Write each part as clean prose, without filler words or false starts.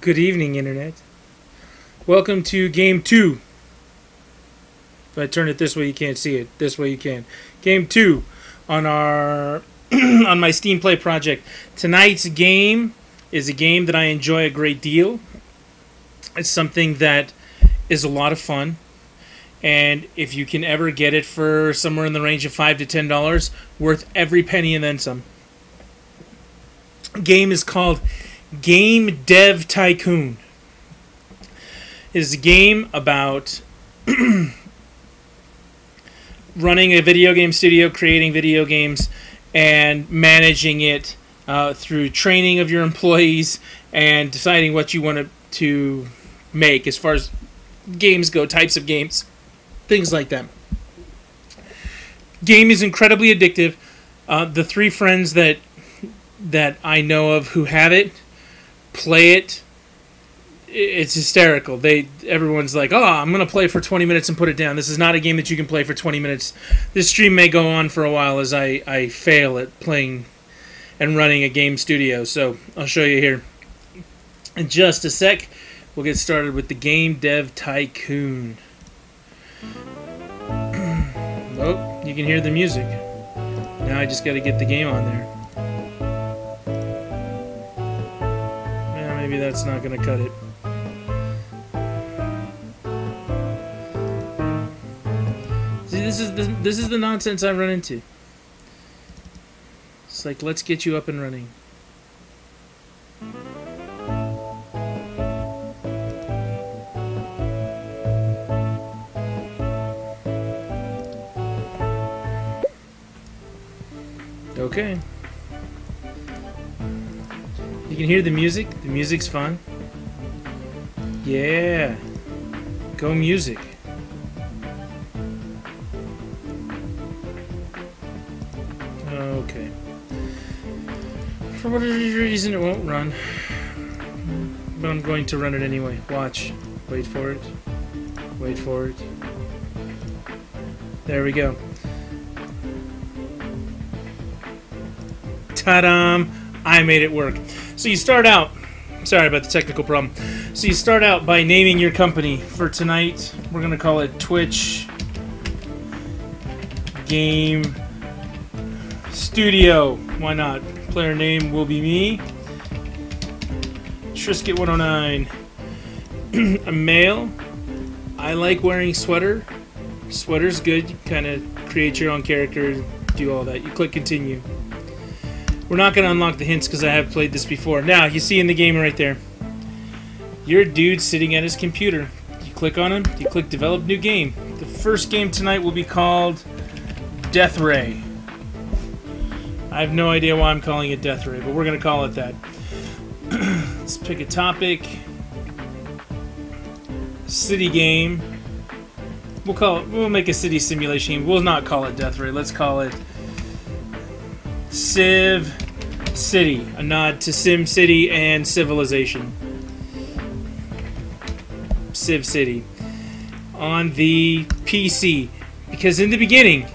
Good evening, Internet. Welcome to Game 2. If I turn it this way, you can't see it. This way, you can. Game 2 on our on my Steam Play project. Tonight's game is a game that I enjoy a great deal. It's something that is a lot of fun. And if you can ever get it for somewhere in the range of $5 to $10, worth every penny and then some. Game is called Game Dev Tycoon. It is a game about running a video game studio, creating video games, and managing it through training of your employees and deciding what you want to make as far as games go, types of games, things like that. Game is incredibly addictive. The three friends that I know of who have it play it. It's hysterical. Everyone's like, "Oh, I'm going to play for 20 minutes and put it down." This is not a game that you can play for 20 minutes. This stream may go on for a while as I fail at playing and running a game studio. So I'll show you here in just a sec. We'll get started with the Game Dev Tycoon. Oh, you can hear the music. Now I just got to get the game on there. Maybe that's not going to cut it. See, this is the nonsense I run into. It's like, let's get you up and running. Okay. You can hear the music. The music's fun. Yeah. Go music. Okay. For whatever reason, it won't run. But I'm going to run it anyway. Watch. Wait for it. Wait for it. There we go. Ta-da! I made it work. So you start out, sorry about the technical problem. So you start out by naming your company. For tonight, we're going to call it Twitch Game Studio. Why not? Player name will be me. Trisket109. A male. I like wearing sweater. Sweater's good. You kind of create your own character, do all that. You click continue. We're not going to unlock the hints because I have played this before. Now, you see in the game right there, you're a dude sitting at his computer. You click on him, you click develop new game. The first game tonight will be called Death Ray. I have no idea why I'm calling it Death Ray, but we're going to call it that. Let's pick a topic. City game. We'll make a city simulation game. We'll not call it Death Ray. Let's call it Civ City, a nod to Sim City and Civilization. Civ City on the PC, because in the beginning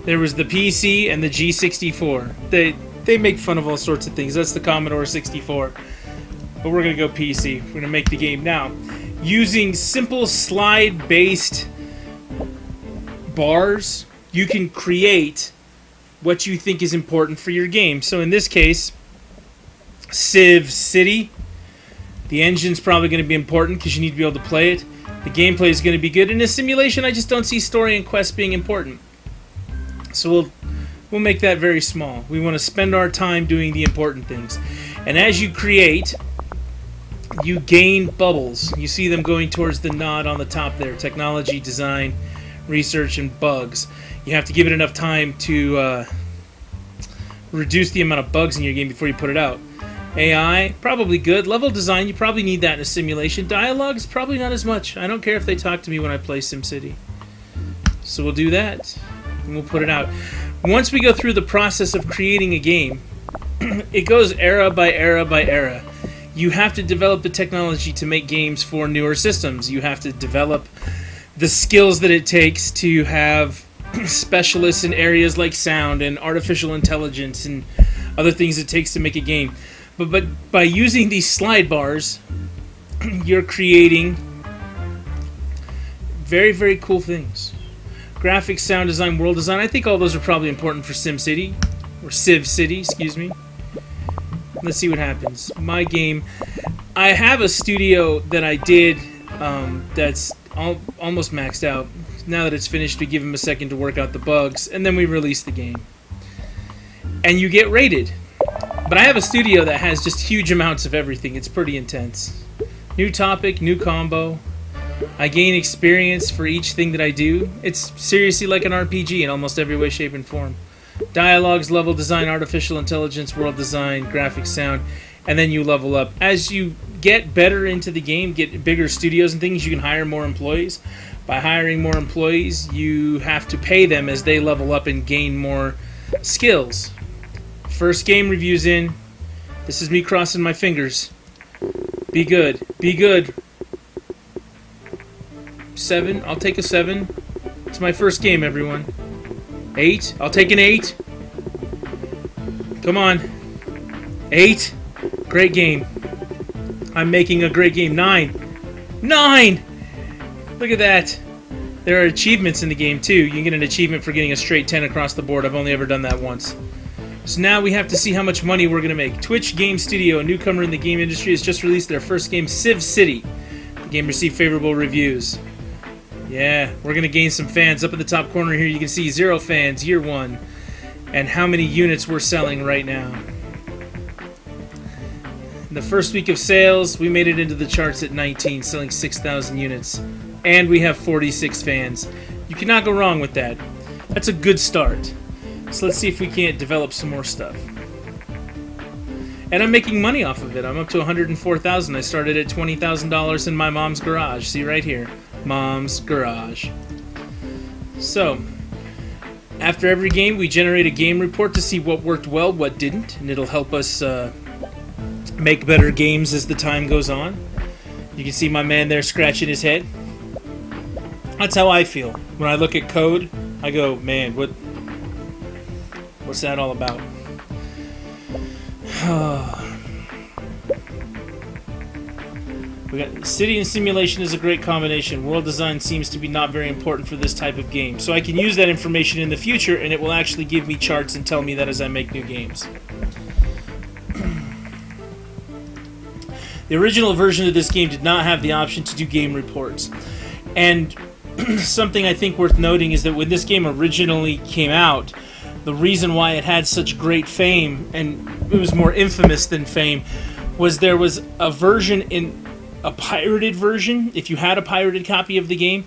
there was the PC and the G64. They make fun of all sorts of things. That's the Commodore 64, but we're gonna go PC. We're gonna make the game now using simple slide-based bars. You can create what you think is important for your game. So in this case, Civ City, the engine's probably going to be important because you need to be able to play it. The gameplay is going to be good. In a simulation, I just don't see story and quest being important. So we'll make that very small. We want to spend our time doing the important things. And as you create, you gain bubbles. You see them going towards the nod on the top there. Technology, design, research, and bugs. You have to give it enough time to reduce the amount of bugs in your game before you put it out. AI, probably good. Level design, you probably need that in a simulation. Dialogues, probably not as much. I don't care if they talk to me when I play SimCity. So we'll do that, and we'll put it out. Once we go through the process of creating a game, it goes era by era by era. You have to develop the technology to make games for newer systems. You have to develop the skills that it takes to have specialists in areas like sound and artificial intelligence and other things it takes to make a game. But by using these slide bars, you're creating very, very cool things. Graphics, sound design, world design. I think all those are probably important for SimCity. Or Civ City, excuse me. Let's see what happens. My game. I have a studio that I did that's almost maxed out. Now that it's finished, we give them a second to work out the bugs, and then we release the game. And you get rated. But I have a studio that has just huge amounts of everything. It's pretty intense. New topic, new combo. I gain experience for each thing that I do. It's seriously like an RPG in almost every way, shape, and form. Dialogues, level design, artificial intelligence, world design, graphics, sound, and then you level up. As you get better into the game, get bigger studios and things, you can hire more employees. By hiring more employees, you have to pay them as they level up and gain more skills. First game reviews in. This is me crossing my fingers. Be good. Be good. 7. I'll take a 7. It's my first game, everyone. 8. I'll take an 8. Come on. 8. Great game. I'm making a great game. 9. 9! Look at that. There are achievements in the game, too. You can get an achievement for getting a straight 10 across the board. I've only ever done that once. So now we have to see how much money we're going to make. Twitch Game Studio, a newcomer in the game industry, has just released their first game, Civ City. The game received favorable reviews. Yeah, we're going to gain some fans. Up in the top corner here, you can see 0 fans, year 1, and how many units we're selling right now. In the first week of sales, we made it into the charts at 19, selling 6,000 units. And we have 46 fans. You cannot go wrong with that. That's a good start. So let's see if we can't develop some more stuff. And I'm making money off of it. I'm up to 104,000. I started at $20,000 in my mom's garage. See right here. Mom's garage. So, after every game, we generate a game report to see what worked well, what didn't, and it'll help us make better games as the time goes on. You can see my man there scratching his head. That's how I feel. When I look at code, I go, man, what's that all about? We got city and simulation is a great combination. World design seems to be not very important for this type of game. So I can use that information in the future, and it will actually give me charts and tell me that as I make new games. The original version of this game did not have the option to do game reports. And something I think worth noting is that when this game originally came out, the reason why it had such great fame, and it was more infamous than fame, was there was a version a pirated version. If you had a pirated copy of the game,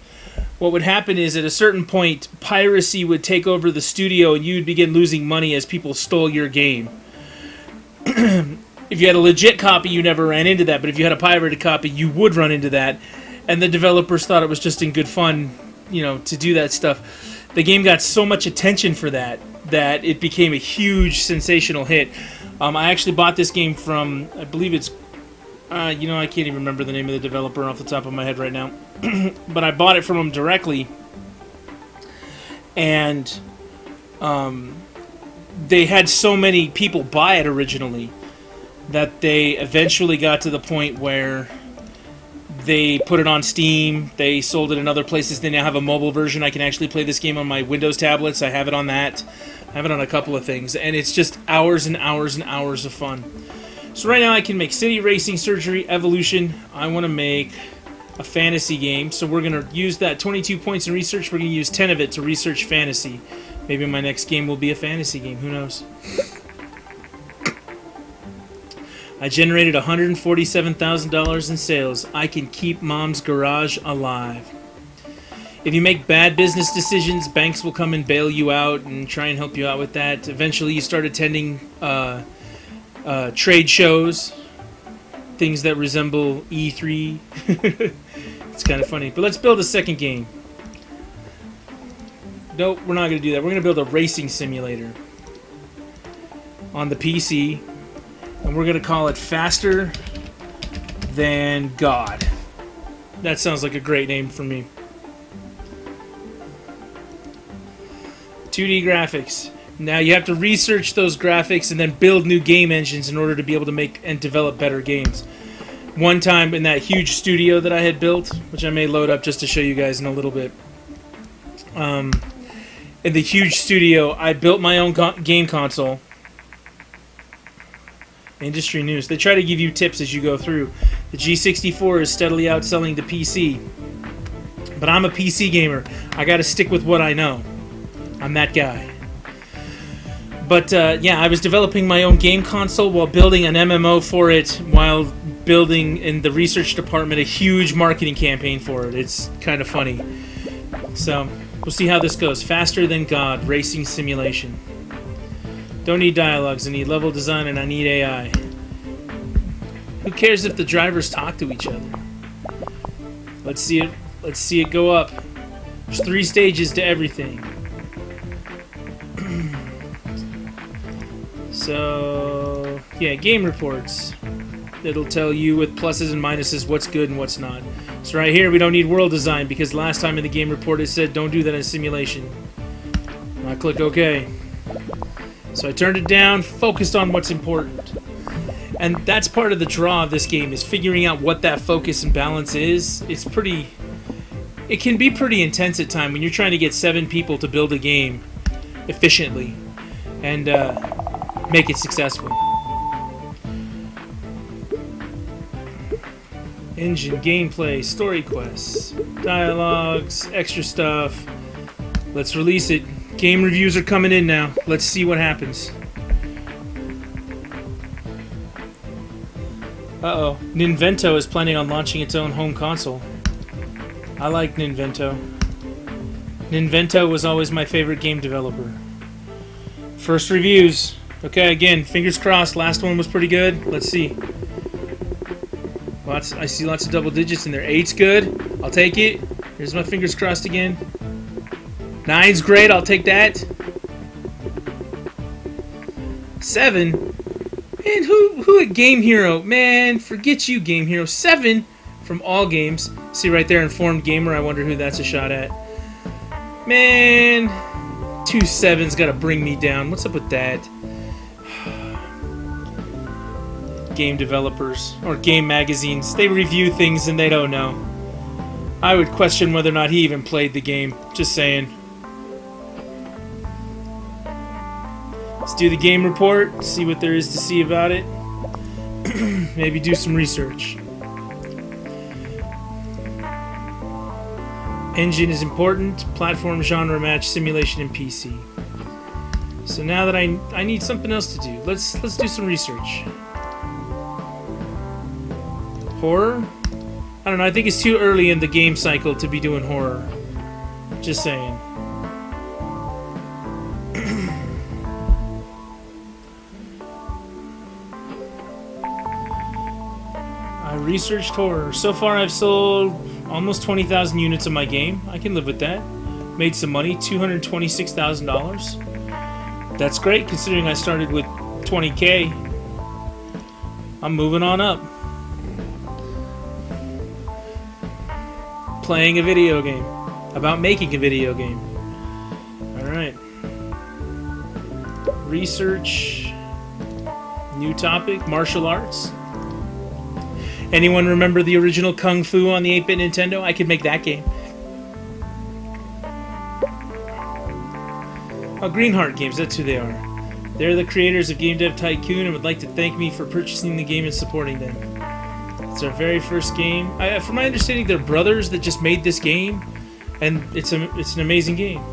what would happen is at a certain point, piracy would take over the studio and you'd begin losing money as people stole your game. If you had a legit copy, you never ran into that, but if you had a pirated copy, you would run into that. And the developers thought it was just in good fun, you know, to do that stuff. The game got so much attention for that it became a huge sensational hit. I actually bought this game from, I believe it's, you know, I can't even remember the name of the developer off the top of my head right now. But I bought it from them directly. And they had so many people buy it originally that they eventually got to the point where they put it on Steam, they sold it in other places. They now have a mobile version. I can actually play this game on my Windows tablets. I have it on that. I have it on a couple of things. And it's just hours and hours and hours of fun. So right now I can make City, Racing, Surgery, Evolution. I want to make a fantasy game. So we're going to use that 22 points in research. We're going to use 10 of it to research fantasy. Maybe my next game will be a fantasy game. Who knows? I generated $147,000 in sales. I can keep Mom's garage alive. If you make bad business decisions, banks will come and bail you out and try and help you out with that. Eventually you start attending trade shows, things that resemble E3. It's kind of funny. But let's build a second game. Nope, we're not going to do that. We're going to build a racing simulator on the PC. And we're going to call it Faster Than God. That sounds like a great name for me. 2D graphics. Now you have to research those graphics and then build new game engines in order to be able to make and develop better games. One time in that huge studio that I had built, which I may load up just to show you guys in a little bit. In the huge studio, I built my own game console. Industry news. They try to give you tips as you go through. The G64 is steadily outselling the PC. But I'm a PC gamer. I got to stick with what I know. I'm that guy. But yeah, I was developing my own game console while building an MMO for it, while building in the research department a huge marketing campaign for it. It's kind of funny. So, we'll see how this goes. Faster Than God, racing simulation. Don't need dialogues, I need level design, and I need AI. Who cares if the drivers talk to each other? Let's see it go up. There's 3 stages to everything. So, yeah, game reports. It'll tell you with pluses and minuses what's good and what's not. So right here, we don't need world design because last time in the game report it said don't do that in simulation. I click OK. So I turned it down, focused on what's important. And that's part of the draw of this game, is figuring out what that focus and balance is. It can be pretty intense at times when you're trying to get 7 people to build a game efficiently and make it successful. Engine, gameplay, story quests, dialogues, extra stuff. Let's release it. Game reviews are coming in now. Let's see what happens. Uh-oh. Ninvento is planning on launching its own home console. I like Ninvento. Ninvento was always my favorite game developer. First reviews. Okay, again, fingers crossed. Last one was pretty good. Let's see. I see lots of double digits in there. 8's good. I'll take it. Here's my fingers crossed again. 9's great. I'll take that. 7. Man, who at Game Hero? Man, forget you, Game Hero. 7 from all games. See right there, Informed Gamer. I wonder who that's a shot at. Man, 2 7's got to bring me down. What's up with that? Game developers or game magazines, they review things and they don't know. I would question whether or not he even played the game. Just saying. Let's do the game report, see what there is to see about it. Maybe do some research. Engine is important. Platform, genre match, simulation, and PC. So now that I need something else to do, let's do some research. Horror? I don't know, I think it's too early in the game cycle to be doing horror. Just saying. I researched horror. So far I've sold almost 20,000 units of my game. I can live with that. Made some money, $226,000. That's great considering I started with 20K. I'm moving on up. Playing a video game. About making a video game. Alright. Research. New topic. Martial arts. Anyone remember the original Kung Fu on the 8-bit Nintendo? I could make that game. Oh, Greenheart Games. That's who they are. They're the creators of Game Dev Tycoon and would like to thank me for purchasing the game and supporting them. It's our very first game. From my understanding, they're brothers that just made this game, and it's an amazing game.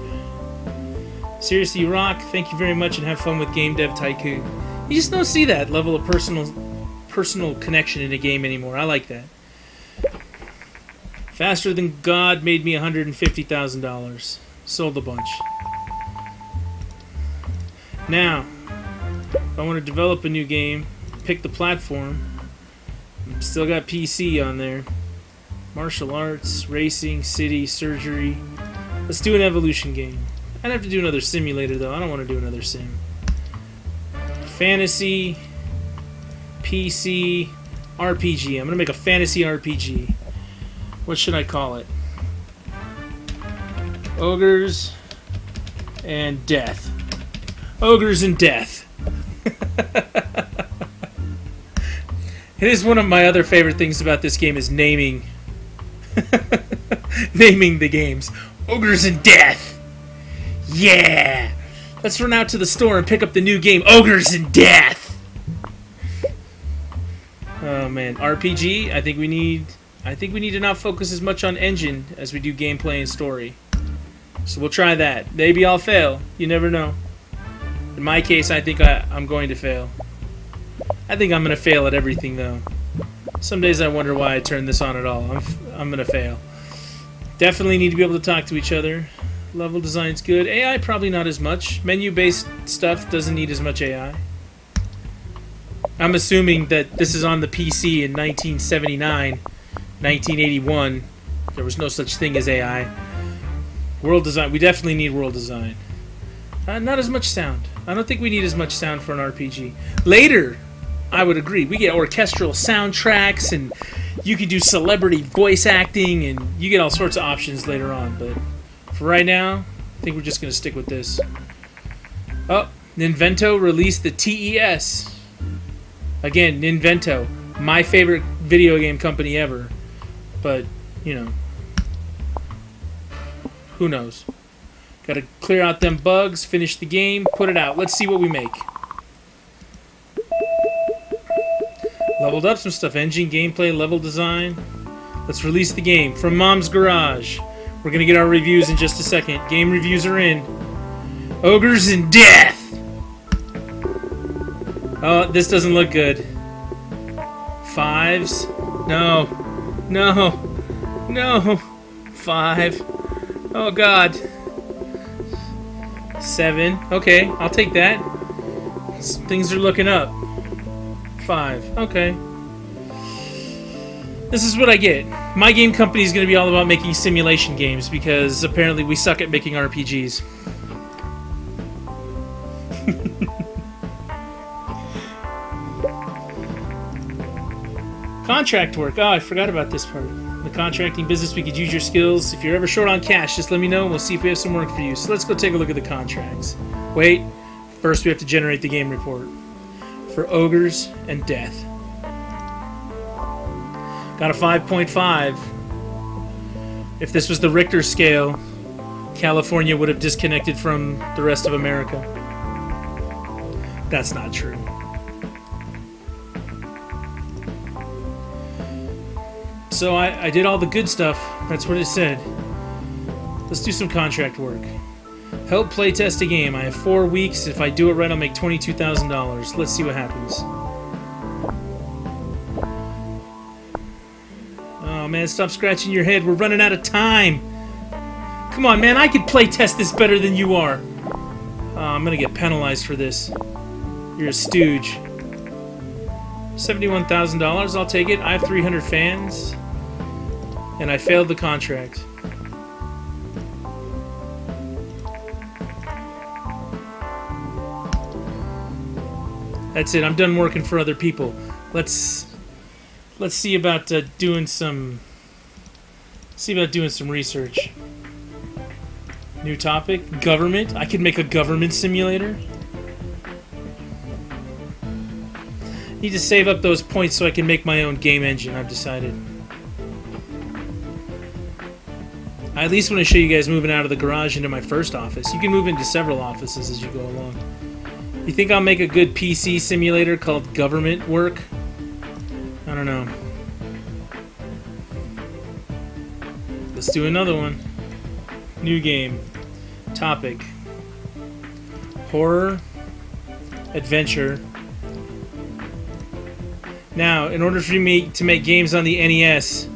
Seriously, you rock. Thank you very much, and have fun with Game Dev Tycoon. You just don't see that level of personal connection in a game anymore. I like that. Faster Than God made me $150,000. Sold a bunch. Now, if I want to develop a new game, pick the platform. Still got PC on there. Martial arts, racing, city, surgery. Let's do an evolution game. I'd have to do another simulator though. I don't want to do another sim. Fantasy, PC, RPG. I'm gonna make a fantasy RPG. What should I call it? Ogres and death. Ogres and death. It is one of my other favorite things about this game is naming naming the games. Ogres and death. Yeah. Let's run out to the store and pick up the new game, Ogres and Death. Oh man, RPG. I think we need to not focus as much on engine as we do gameplay and story. So we'll try that. Maybe I'll fail. You never know. In my case, I think I'm going to fail. I think I'm going to fail at everything, though. Some days I wonder why I turned this on at all. I'm going to fail. Definitely need to be able to talk to each other. Level design's good. AI, probably not as much. Menu-based stuff doesn't need as much AI. I'm assuming that this is on the PC in 1979, 1981. There was no such thing as AI. World design. We definitely need world design. Not as much sound. I don't think we need as much sound for an RPG. Later, I would agree. We get orchestral soundtracks, and you can do celebrity voice acting, and you get all sorts of options later on. But for right now, I think we're just going to stick with this. Oh, Ninvento released the TES. Again, Ninvento. My favorite video game company ever. But, you know, who knows? Got to clear out them bugs, finish the game, put it out. Let's see what we make. Leveled up some stuff. Engine, gameplay, level design. Let's release the game from Mom's Garage. We're going to get our reviews in just a second. Game reviews are in. Ogres and Death! Oh, this doesn't look good. Fives? No. No. No. 5. Oh, God. 7. Okay, I'll take that. Things are looking up. 5. Okay. This is what I get. My game company is going to be all about making simulation games because apparently we suck at making RPGs. Contract work. Oh, I forgot about this part. In the contracting business, we could use your skills. If you're ever short on cash, just let me know and we'll see if we have some work for you. So let's go take a look at the contracts. Wait. First, we have to generate the game report for Ogres and Death. Got a 5.5. If this was the Richter scale, California would have disconnected from the rest of America. That's not true. So I did all the good stuff. That's what it said. Let's do some contract work. Help playtest a game. I have 4 weeks. If I do it right, I'll make $22,000. Let's see what happens. Oh, man, stop scratching your head. We're running out of time. Come on, man. I could playtest this better than you are. Oh, I'm going to get penalized for this. You're a stooge. $71,000. I'll take it. I have 300 fans. And I failed the contract. That's it. I'm done working for other people. Let's see about doing some research. New topic: government. I could make a government simulator. Need to save up those points so I can make my own game engine. I've decided. I at least want to show you guys moving out of the garage into my first office. You can move into several offices as you go along. You think I'll make a good PC simulator called Government Work? I don't know. Let's do another one. New game. Topic: horror, adventure. Now, in order for me to make games on the NES,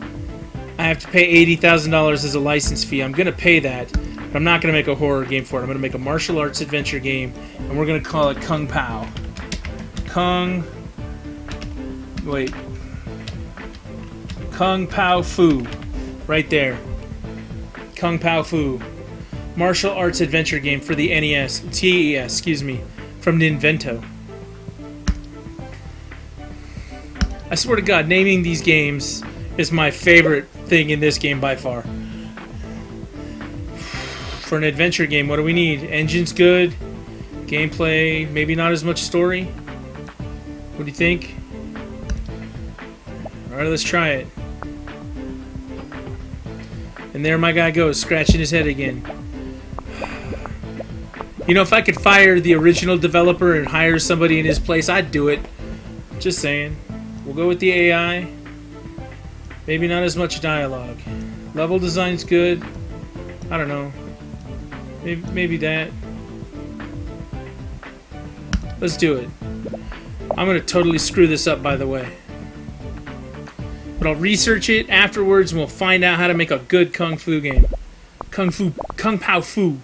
I have to pay $80,000 as a license fee. I'm going to pay that, but I'm not going to make a horror game for it. I'm going to make a martial arts adventure game, and we're going to call it Kung Pao. Kung Pao Fu. Right there. Kung Pao Fu. Martial arts adventure game for the NES. TES, excuse me. From Ninvento. I swear to God, naming these games is my favorite thing in this game by far. For an adventure game, what do we need? Engine's good. Gameplay, maybe not as much story. What do you think? Alright, let's try it. And there my guy goes, scratching his head again. You know, if I could fire the original developer and hire somebody in his place, I'd do it. Just saying. We'll go with the AI. Maybe not as much dialogue. Level design's good. I don't know. Maybe that. Let's do it. I'm going to totally screw this up, by the way. But I'll research it afterwards and we'll find out how to make a good Kung Fu game. Kung Pao Fu.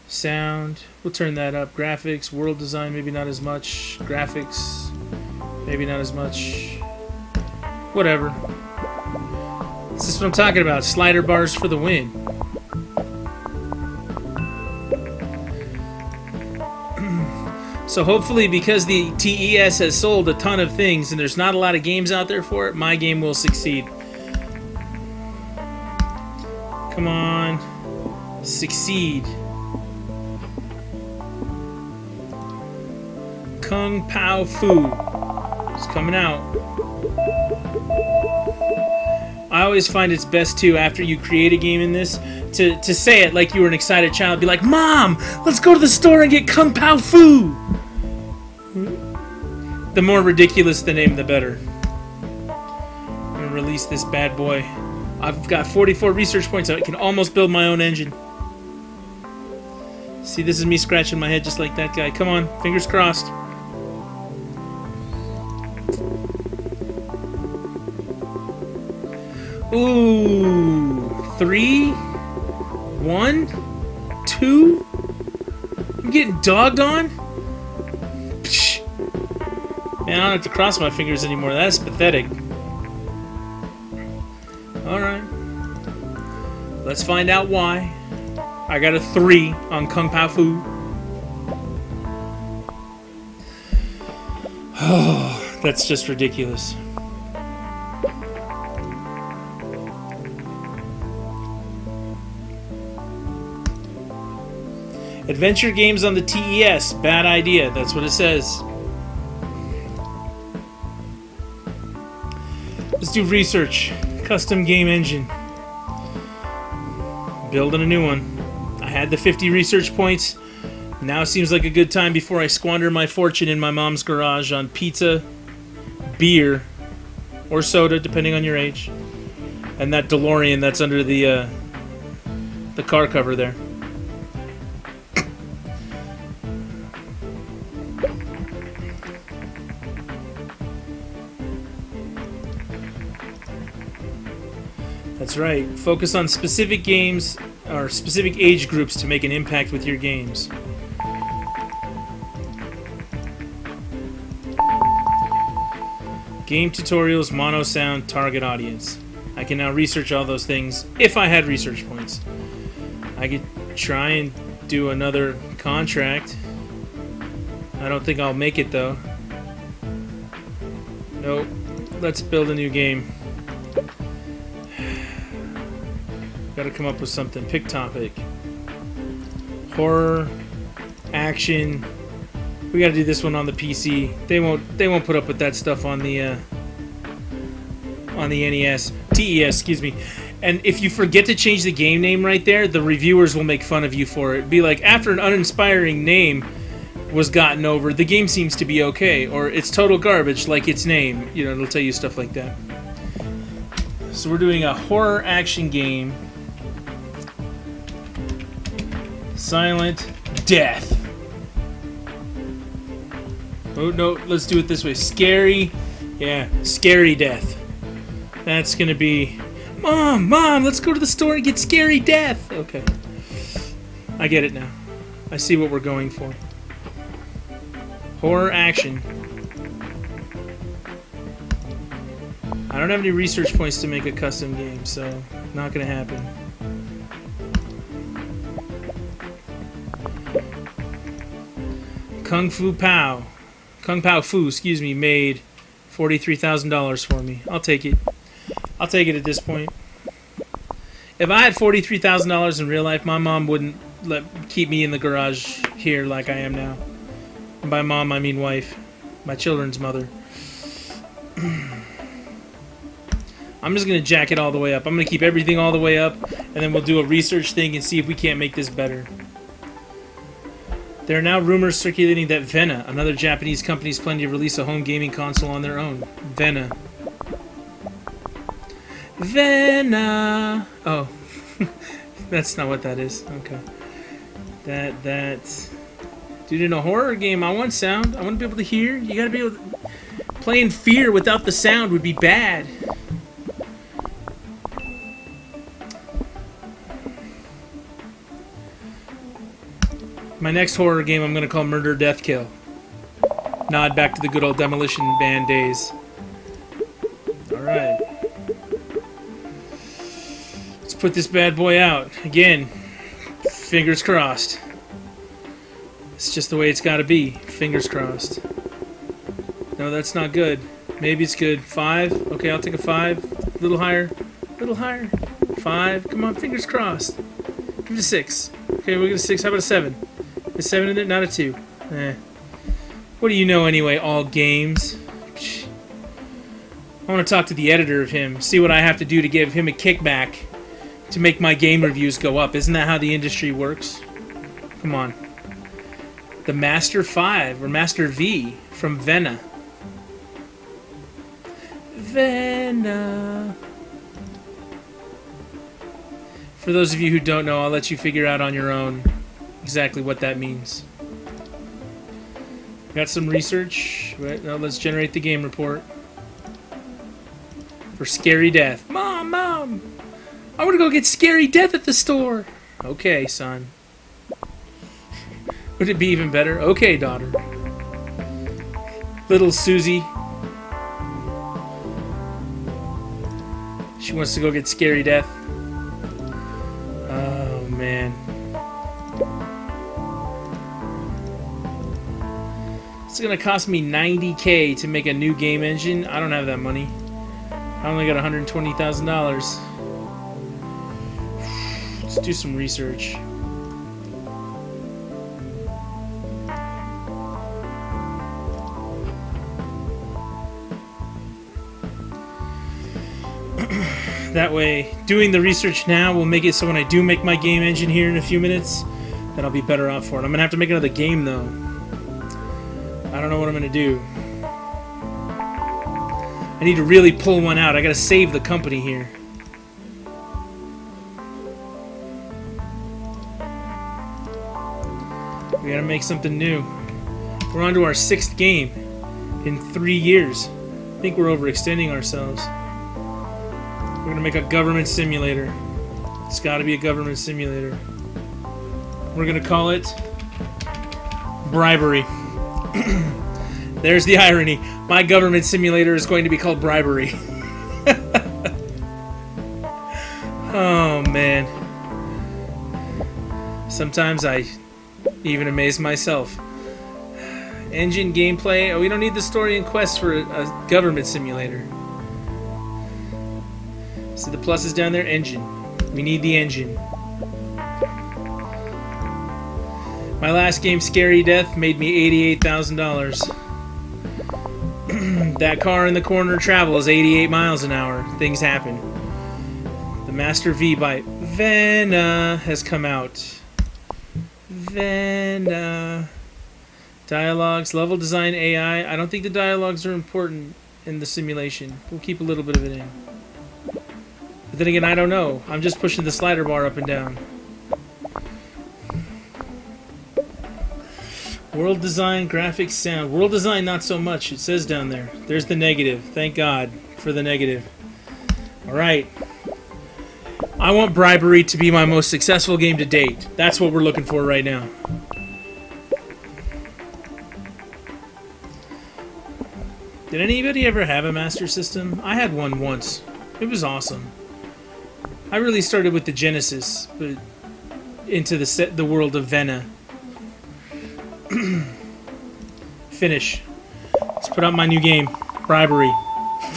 Sound. We'll turn that up. Graphics. World design, maybe not as much. Graphics. Maybe not as much. Whatever. This is what I'm talking about. Slider bars for the win. So hopefully, because the TES has sold a ton of things and there's not a lot of games out there for it, my game will succeed. Come on. Succeed. Kung Pao Fu. It's coming out. I always find it's best, too, after you create a game in this, to say it like you were an excited child. Be like, Mom, let's go to the store and get Kung Pao Fu. The more ridiculous the name, the better. I'm going to release this bad boy. I've got 44 research points. I can almost build my own engine. See, this is me scratching my head just like that guy. Come on, fingers crossed. Ooh, 3, 1, 2. I'm getting dogged on. Psh. Man, I don't have to cross my fingers anymore. That's pathetic. Alright. Let's find out why. I got a 3 on Kung Pao Fu. Oh, that's just ridiculous. Adventure games on the TES. Bad idea. That's what it says. Let's do research. Custom game engine. Building a new one. I had the 50 research points. Now seems like a good time before I squander my fortune in my mom's garage on pizza, beer, or soda, depending on your age, and that DeLorean that's under the car cover there. That's right. Focus on specific games or specific age groups to make an impact with your games. Game tutorials, mono sound, target audience. I can now research all those things if I had research points. I could try and do another contract. I don't think I'll make it though. Nope. Let's build a new game. Gotta come up with something. Pick topic. Horror, action. We gotta do this one on the PC. They won't put up with that stuff on the NES. TES, excuse me. And if you forget to change the game name right there, the reviewers will make fun of you for it. Be like, after an uninspiring name was gotten over, the game seems to be okay, or it's total garbage like its name. You know, it'll tell you stuff like that. So we're doing a horror action game. Silent Death. Oh, no, let's do it this way. Scary. Yeah, Scary Death. That's gonna be... Mom, let's go to the store and get Scary Death. Okay. I get it now. I see what we're going for. Horror action. I don't have any research points to make a custom game, so not gonna happen. Kung Pao Fu, excuse me, made $43,000 for me. I'll take it. I'll take it at this point. If I had $43,000 in real life, my mom wouldn't keep me in the garage here like I am now. And by mom, I mean wife. My children's mother. I'm just going to jack it all the way up. I'm going to keep everything all the way up, and then we'll do a research thing and see if we can't make this better. There are now rumors circulating that Vena, another Japanese company, is planning to release a home gaming console on their own. Vena. Vena! Oh. That's not what that is. Okay. That's... Dude, in a horror game, I want sound. I want to be able to hear. You gotta be able to... Playing Fear without the sound would be bad. My next horror game I'm going to call Murder, Death, Kill. Nod back to the good old Demolition Band days. Alright. Let's put this bad boy out. Again, fingers crossed. It's just the way it's got to be. Fingers crossed. No, that's not good. Maybe it's good. 5. Okay, I'll take a 5. A little higher. A little higher. 5. Come on, fingers crossed. Give it a 6. Okay, we'll get a 6. How about a 7? A 7 in there? Not a 2. Eh. What do you know anyway, all games? I want to talk to the editor of him, see what I have to do to give him a kickback to make my game reviews go up. Isn't that how the industry works? Come on. The Master 5, or Master V, from Vena. Vena. For those of you who don't know, I'll let you figure out on your own exactly what that means. Got some research. Right, now let's generate the game report. For Scary Death. Mom! I want to go get Scary Death at the store! Okay, son. Would it be even better? Okay, daughter. Little Susie. She wants to go get Scary Death. Oh, man. It's gonna cost me $90K to make a new game engine. I don't have that money. I only got $120,000. Let's do some research. That way, doing the research now will make it so when I do make my game engine here in a few minutes, that I'll be better off for it. I'm gonna have to make another game though. I don't know what I'm gonna do. I need to really pull one out. I gotta save the company here. We gotta make something new. We're on to our 6th game in 3 years. I think we're overextending ourselves. We're gonna make a government simulator. It's gotta be a government simulator. We're gonna call it Bribery. There's the irony. My government simulator is going to be called Bribery. Oh, man. Sometimes I even amaze myself. Engine gameplay. Oh, we don't need the story and quests for a government simulator. See the pluses down there? Engine. We need the engine. My last game, Scary Death, made me $88,000. That car in the corner travels 88 miles an hour. Things happen. The Master V by Vena has come out. Vena. Dialogues, level design, AI. I don't think the dialogues are important in the simulation. We'll keep a little bit of it in. But then again, I don't know. I'm just pushing the slider bar up and down. World design, graphics, sound. World design, not so much. It says down there. There's the negative. Thank God for the negative. Alright. I want Bribery to be my most successful game to date. That's what we're looking for right now. Did anybody ever have a Master System? I had one once. It was awesome. I really started with the Genesis, but into the world of Vena. Finish. Let's put out my new game, Bribery,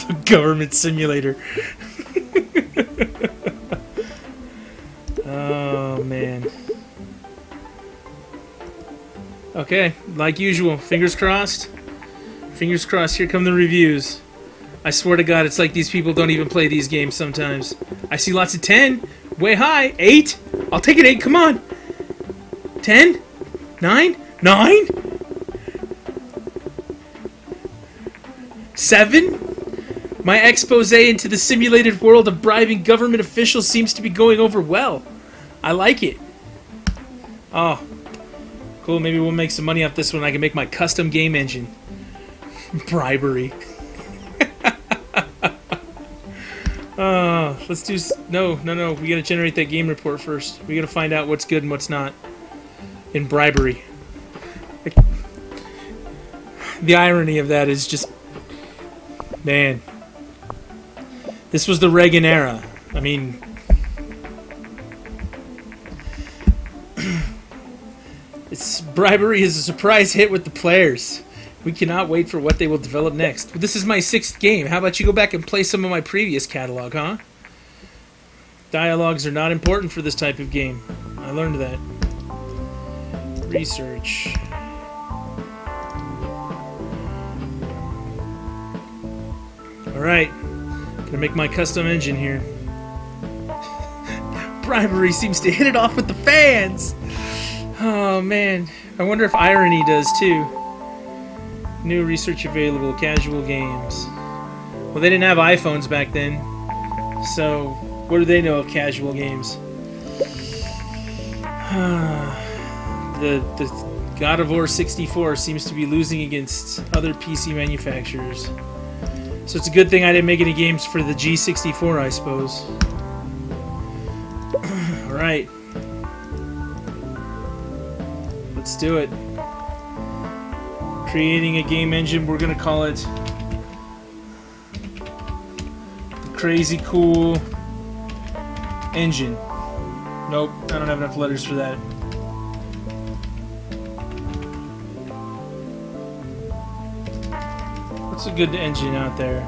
the government simulator. Oh man. Okay, like usual, fingers crossed. Fingers crossed, here come the reviews. I swear to God, it's like these people don't even play these games sometimes. I see lots of 10, way high, 8. I'll take an 8, come on. 10, 9, 9, 7. My expose into the simulated world of bribing government officials seems to be going over well. I like it. Oh, cool. Maybe we'll make some money off this one. I can make my custom game engine. Bribery. Let's do... No. We gotta generate that game report first. We gotta find out what's good and what's not in bribery. The irony of that is just... Man. This was the Reagan era. I mean... Bribery is a surprise hit with the players. We cannot wait for what they will develop next. This is my 6th game. How about you go back and play some of my previous catalog, huh? Dialogues are not important for this type of game. I learned that. Research. Alright. Gonna make my custom engine here. Bribery seems to hit it off with the fans! Oh man. I wonder if Irony does too. New research available, casual games. Well, they didn't have iPhones back then, so what do they know of casual games? The God of War 64 seems to be losing against other PC manufacturers. So it's a good thing I didn't make any games for the G64, I suppose. Alright. Let's do it. Creating a game engine, we're gonna call it the Crazy Cool Engine. Nope, I don't have enough letters for that. What's a good engine out there?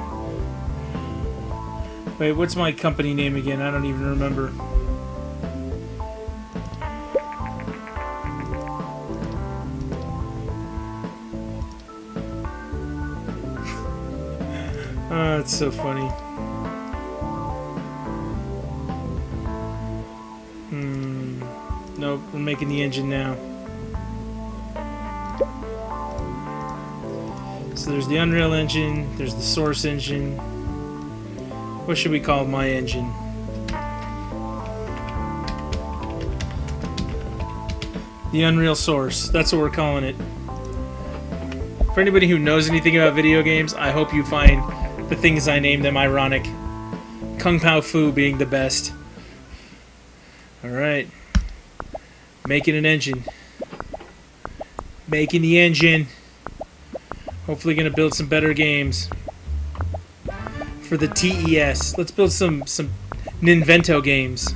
Wait, what's my company name again? I don't even remember. Oh, it's so funny. Nope, we're making the engine now. So there's the Unreal Engine, there's the Source Engine. What should we call my engine? The Unreal Source. That's what we're calling it. For anybody who knows anything about video games, I hope you find the things I named them ironic. Kung Pao Fu being the best. Alright. Making an engine. Making the engine. Hopefully gonna build some better games. For the TES. Let's build some Ninvento games.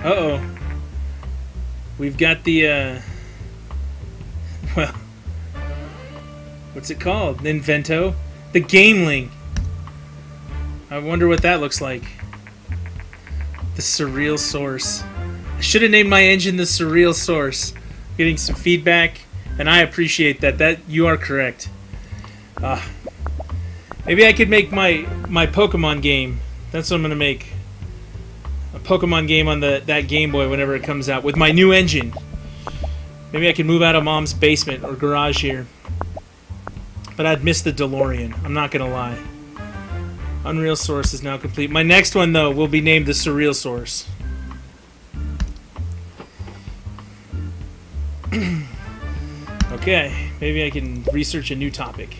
Uh-oh. We've got the, well, what's it called? Ninvento? The Gameling. I wonder what that looks like. The Surreal Source. I should have named my engine the Surreal Source. Getting some feedback, and I appreciate that. You are correct. Maybe I could make my Pokemon game. That's what I'm gonna make. A Pokemon game on that Game Boy whenever it comes out with my new engine. Maybe I can move out of Mom's basement or garage here. But I'd miss the DeLorean. I'm not gonna lie. Unreal Source is now complete. My next one though will be named the Surreal Source. Okay, maybe I can research a new topic.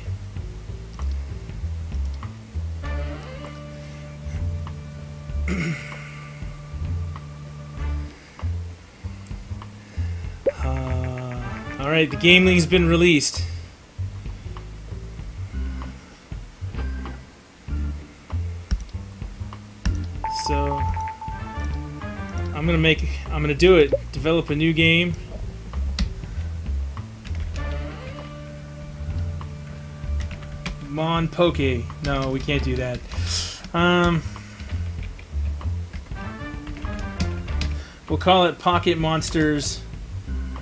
Alright, the Gameling's been released. So I'm gonna do it. Develop a new game. Mon Poke. No, we can't do that. We'll call it Pocket Monsters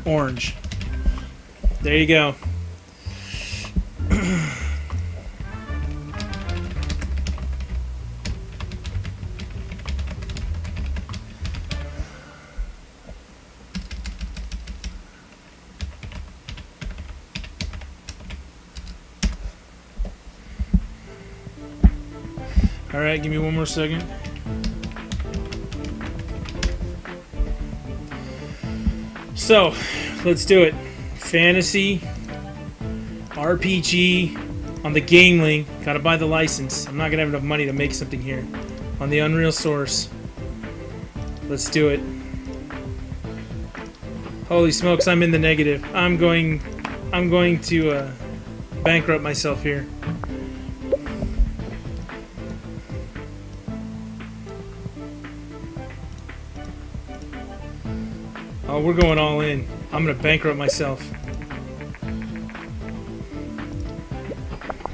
Orange. There you go. Alright, give me one more second. So, let's do it. Fantasy, RPG, on the Game Link. Gotta buy the license. I'm not gonna have enough money to make something here. On the Unreal Source. Let's do it. Holy smokes, I'm in the negative. I'm going to bankrupt myself here. Oh, we're going all in. I'm gonna bankrupt myself.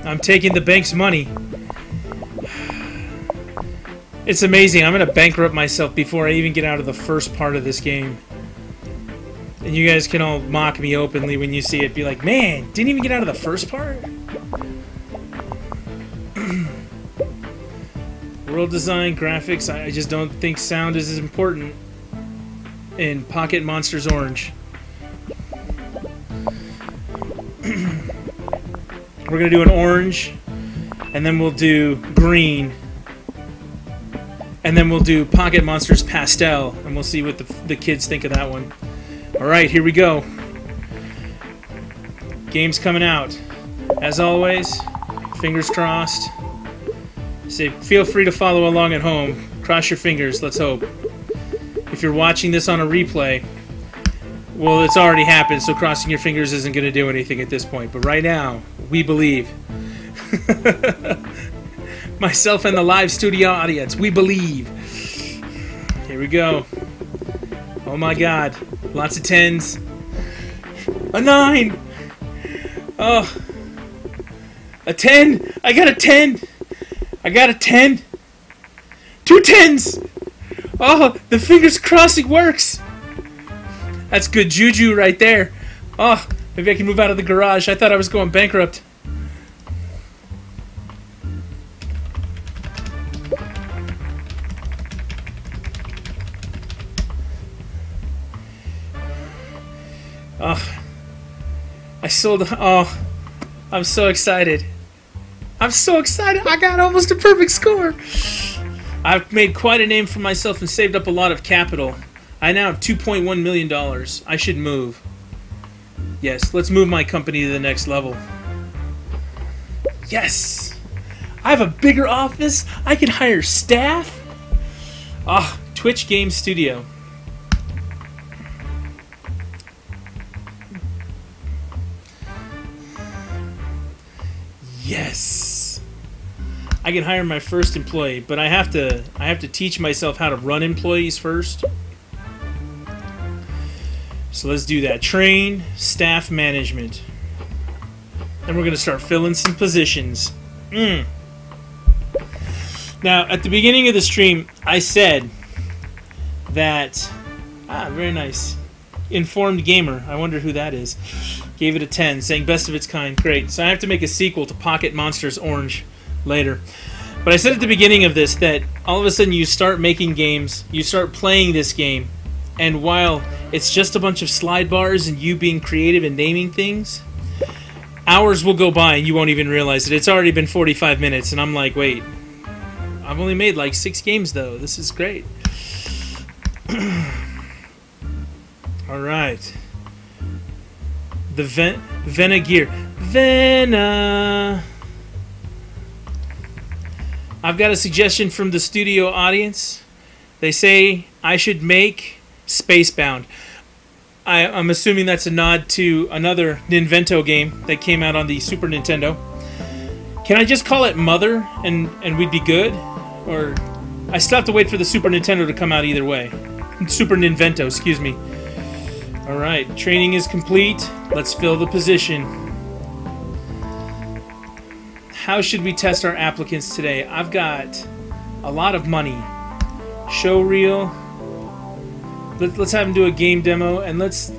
I'm taking the bank's money. It's amazing. I'm gonna bankrupt myself before I even get out of the first part of this game. And you guys can all mock me openly when you see it. Be like, man, didn't even get out of the first part? World design, graphics, I just don't think sound is as important in Pocket Monsters Orange. We're gonna do an orange, and then we'll do green, and then we'll do Pocket Monsters Pastel, and we'll see what the kids think of that one. Alright, here we go. Game's coming out. As always, fingers crossed. So feel free to follow along at home. Cross your fingers, let's hope. If you're watching this on a replay, well, it's already happened, so crossing your fingers isn't going to do anything at this point. But right now, we believe. Myself and the live studio audience, we believe. Here we go. Oh my god. Lots of 10s. A 9! Oh. A 10! I got a 10! I got a 10! 2 10s! Oh, the fingers crossing works! That's good juju right there. Oh, maybe I can move out of the garage. I thought I was going bankrupt. Oh, I sold. Oh, I'm so excited. I'm so excited. I got almost a perfect score. I've made quite a name for myself and saved up a lot of capital. I now have $2.1 million. I should move. Yes, let's move my company to the next level. Yes! I have a bigger office. I can hire staff. Ah, Twitch Game Studio. Yes! I can hire my first employee, but I have to teach myself how to run employees first. So let's do that. Train, staff management. And we're going to start filling some positions. Now, at the beginning of the stream, I said that... Ah, very nice. Informed Gamer. I wonder who that is. Gave it a 10, saying best of its kind. Great. So I have to make a sequel to Pocket Monsters Orange later. But I said at the beginning of this that all of a sudden you start making games, you start playing this game, and while it's just a bunch of slide bars and you being creative and naming things, hours will go by and you won't even realize it. It's already been 45 minutes and I'm like, wait, I've only made like 6 games though. This is great. Alright. The Vena gear. Vena! I've got a suggestion from the studio audience. They say I should make Spacebound. I'm assuming that's a nod to another Ninvento game that came out on the Super Nintendo. Can I just call it Mother and we'd be good? Or I still have to wait for the Super Nintendo to come out either way. Super Ninvento, excuse me. Alright, training is complete. Let's fill the position. How should we test our applicants today? I've got a lot of money. Show reel. Let's have him do a game demo, and let's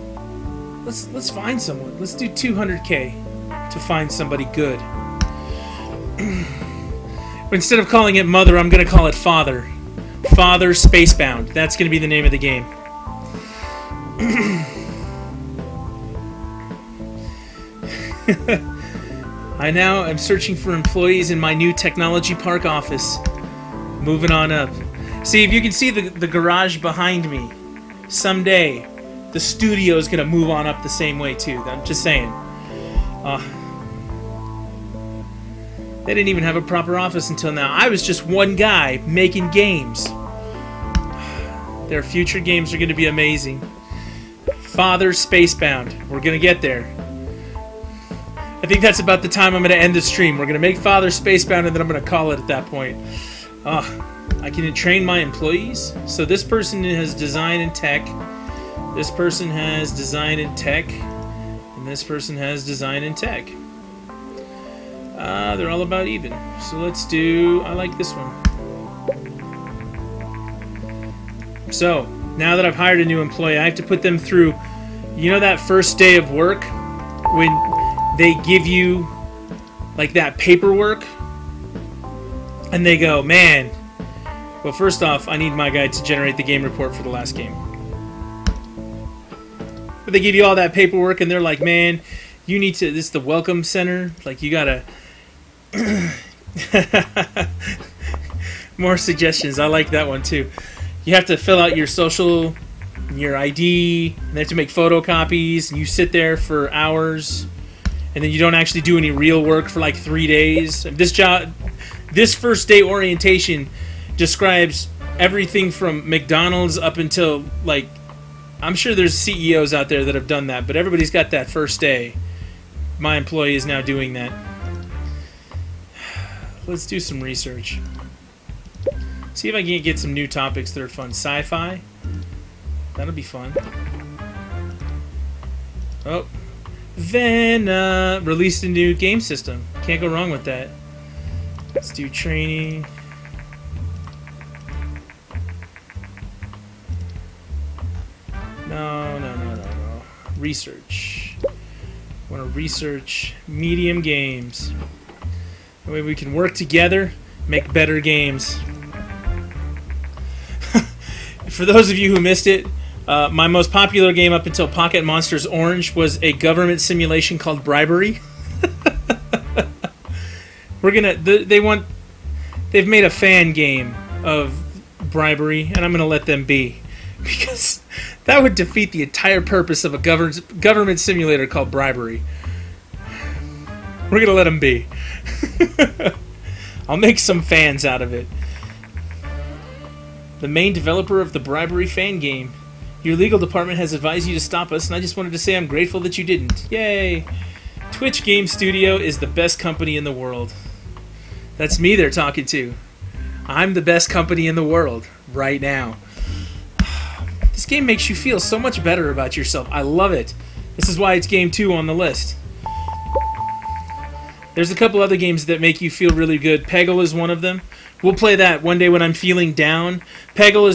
find someone. Let's do 200K to find somebody good. Instead of calling it Mother, I'm gonna call it Father. Father Spacebound. That's gonna be the name of the game. I now am searching for employees in my new technology park office. Moving on up. See, if you can see the garage behind me, someday the studio is gonna move on up the same way too. I'm just saying. They didn't even have a proper office until now. I was just one guy making games. Their future games are going to be amazing. Father Spacebound. We're going to get there. I think that's about the time I'm going to end the stream. We're going to make Father Spacebound, and then I'm going to call it at that point. I can train my employees. So this person has design and tech. This person has design and tech. And this person has design and tech. They're all about even. So let's do... I like this one. So, now that I've hired a new employee, I have to put them through... You know that first day of work? When they give you, like, that paperwork? And they go, man... Well, first off, I need my guy to generate the game report for the last game. But they give you all that paperwork, and they're like, man... You need to... This is the welcome center. Like, you gotta... More suggestions. I like that one too. You have to fill out your social, your ID, and they have to make photocopies, and you sit there for hours, and then you don't actually do any real work for like 3 days. This first day orientation describes everything from McDonald's up until, like, I'm sure there's CEOs out there that have done that, but everybody's got that first day. My employee is now doing that. Let's do some research. See if I can get some new topics that are fun. Sci-fi. That'll be fun. Oh. Then, released a new game system. Can't go wrong with that. Let's do training. No. Research. I want to research medium games. That way we can work together, make better games. For those of you who missed it, my most popular game up until Pocket Monsters Orange was a government simulation called Bribery. They've made a fan game of Bribery, and I'm gonna let them be, because that would defeat the entire purpose of a government simulator called Bribery. We're gonna let them be. I'll make some fans out of it. The main developer of the Bribery fan game. Your legal department has advised you to stop us, and I just wanted to say I'm grateful that you didn't. Yay! Twitch Game Studio is the best company in the world. That's me they're talking to. I'm the best company in the world right now. This game makes you feel so much better about yourself. I love it. This is why it's game 2 on the list. There's a couple other games that make you feel really good. Peggle is one of them. We'll play that one day when I'm feeling down. Peggle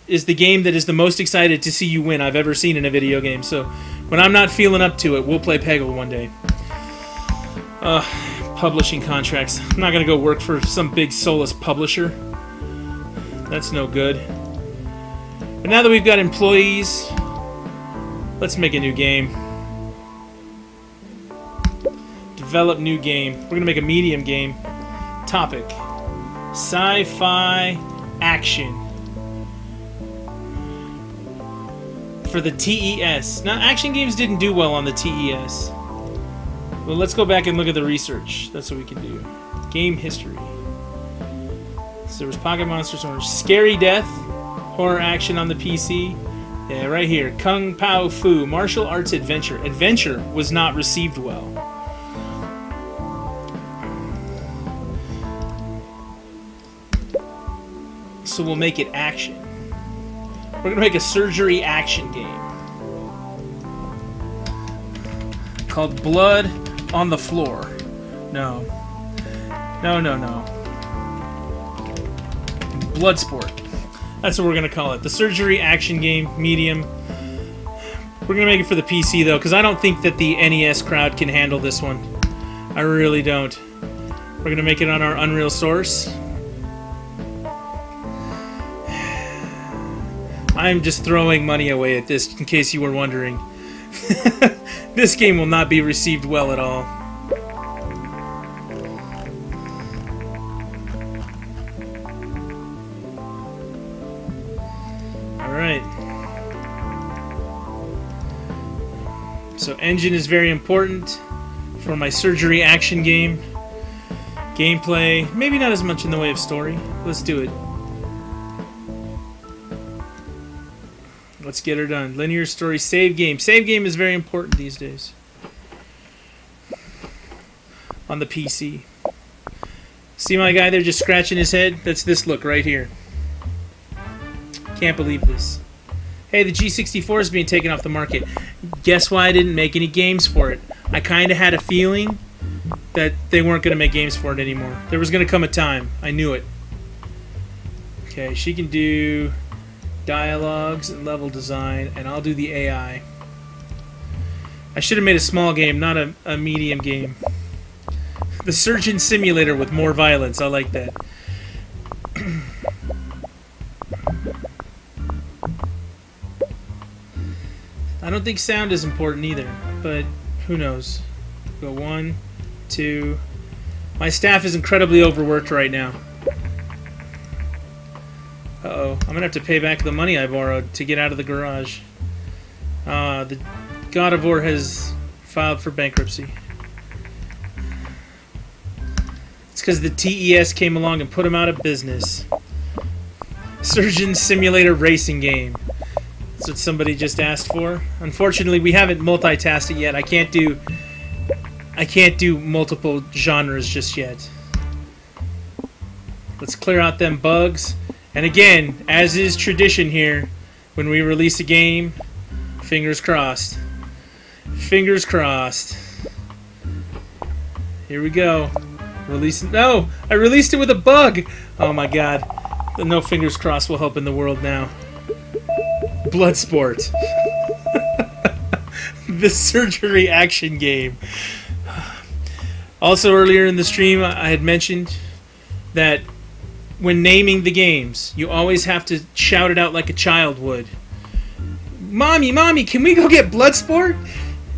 is the game that is the most excited to see you win I've ever seen in a video game. So when I'm not feeling up to it, we'll play Peggle one day. Publishing contracts. I'm not going to go work for some big soulless publisher. That's no good. But now that we've got employees, let's make a new game. Develop new game. We're going to make a medium game. Topic. Sci-fi action. For the TES. Now, action games didn't do well on the TES. Well, let's go back and look at the research. That's what we can do. Game history. So there was Pocket Monsters Orange. Scary Death. Horror action on the PC. Yeah, right here. Kung Pao Fu. Martial arts adventure. Adventure was not received well. So we'll make it action. We're going to make a surgery action game. Called Blood on the Floor. No. No. Bloodsport. That's what we're gonna call it. The surgery action game, medium. We're gonna make it for the PC though, because I don't think that the NES crowd can handle this one. I really don't. We're gonna make it on our Unreal Source. I'm just throwing money away at this, in case you were wondering. This game will not be received well at all. Alright. So engine is very important for my surgery action game. Gameplay, maybe not as much in the way of story. Let's do it. Let's get her done. Linear story, save game. Save game is very important these days. On the PC. See my guy there just scratching his head? That's this look right here. Can't believe this. Hey, the G64 is being taken off the market. Guess why I didn't make any games for it? I kind of had a feeling that they weren't going to make games for it anymore. There was going to come a time. I knew it. Okay, she can do dialogues and level design, and I'll do the AI. I should have made a small game, not a medium game. The Surgeon Simulator with more violence. I like that. I don't think sound is important either, but who knows. Go 1, 2. My staff is incredibly overworked right now. Uh-oh. I'm going to have to pay back the money I borrowed to get out of the garage. The God of War has filed for bankruptcy. It's because the TES came along and put him out of business. Surgeon Simulator Racing Game. That's what somebody just asked for. Unfortunately, we haven't multitasked it yet. I can't do multiple genres just yet. Let's clear out them bugs. And again, as is tradition here, when we release a game, fingers crossed. Fingers crossed. Here we go. Release. No! I released it with a bug! Oh my god. The no fingers crossed will help in the world now. Bloodsport. The surgery action game. Also earlier in the stream, I had mentioned that when naming the games, you always have to shout it out like a child would. Mommy, Mommy, can we go get Bloodsport?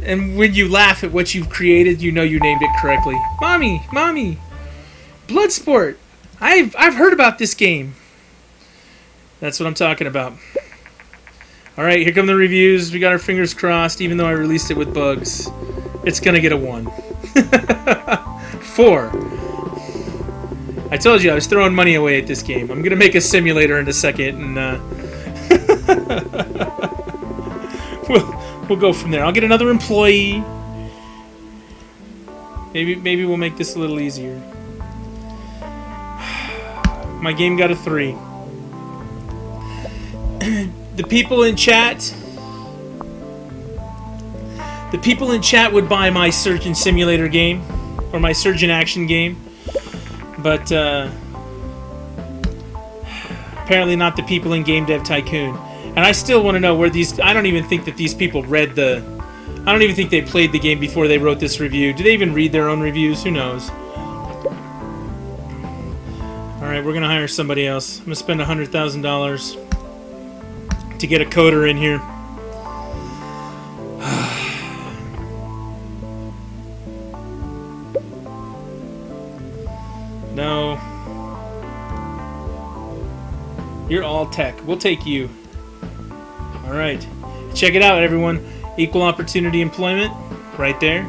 And when you laugh at what you've created, you know you named it correctly. Mommy, Mommy, Bloodsport. I've heard about this game. That's what I'm talking about. Alright, here come the reviews. We got our fingers crossed, even though I released it with bugs. It's gonna get a 1. 4. I told you I was throwing money away at this game. I'm gonna make a simulator in a second, and we'll go from there. I'll get another employee. Maybe we'll make this a little easier. My game got a 3. The people in chat would buy my Surgeon Simulator game or my Surgeon Action game. But apparently not the people in Game Dev Tycoon. And I still want to know where these... I don't even think that these people read the... I don't even think they played the game before they wrote this review. Do they even read their own reviews? Who knows? Alright, we're going to hire somebody else. I'm going to spend $100,000 to get a coder in here. No. You're all tech. We'll take you. Alright. Check it out, everyone. Equal opportunity employment. Right there.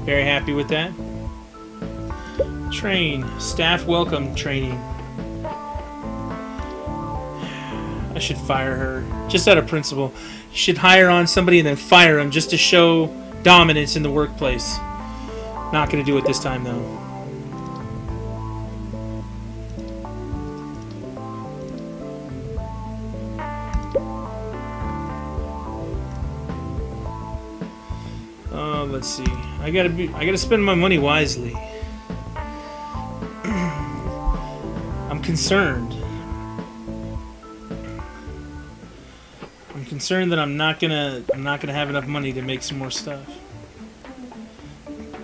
Very happy with that. Train. Staff welcome training. I should fire her. Just out of principle. You should hire on somebody and then fire them just to show dominance in the workplace. Not going to do it this time, though. Let's see. I gotta spend my money wisely. I'm concerned. concerned that I'm not gonna have enough money to make some more stuff.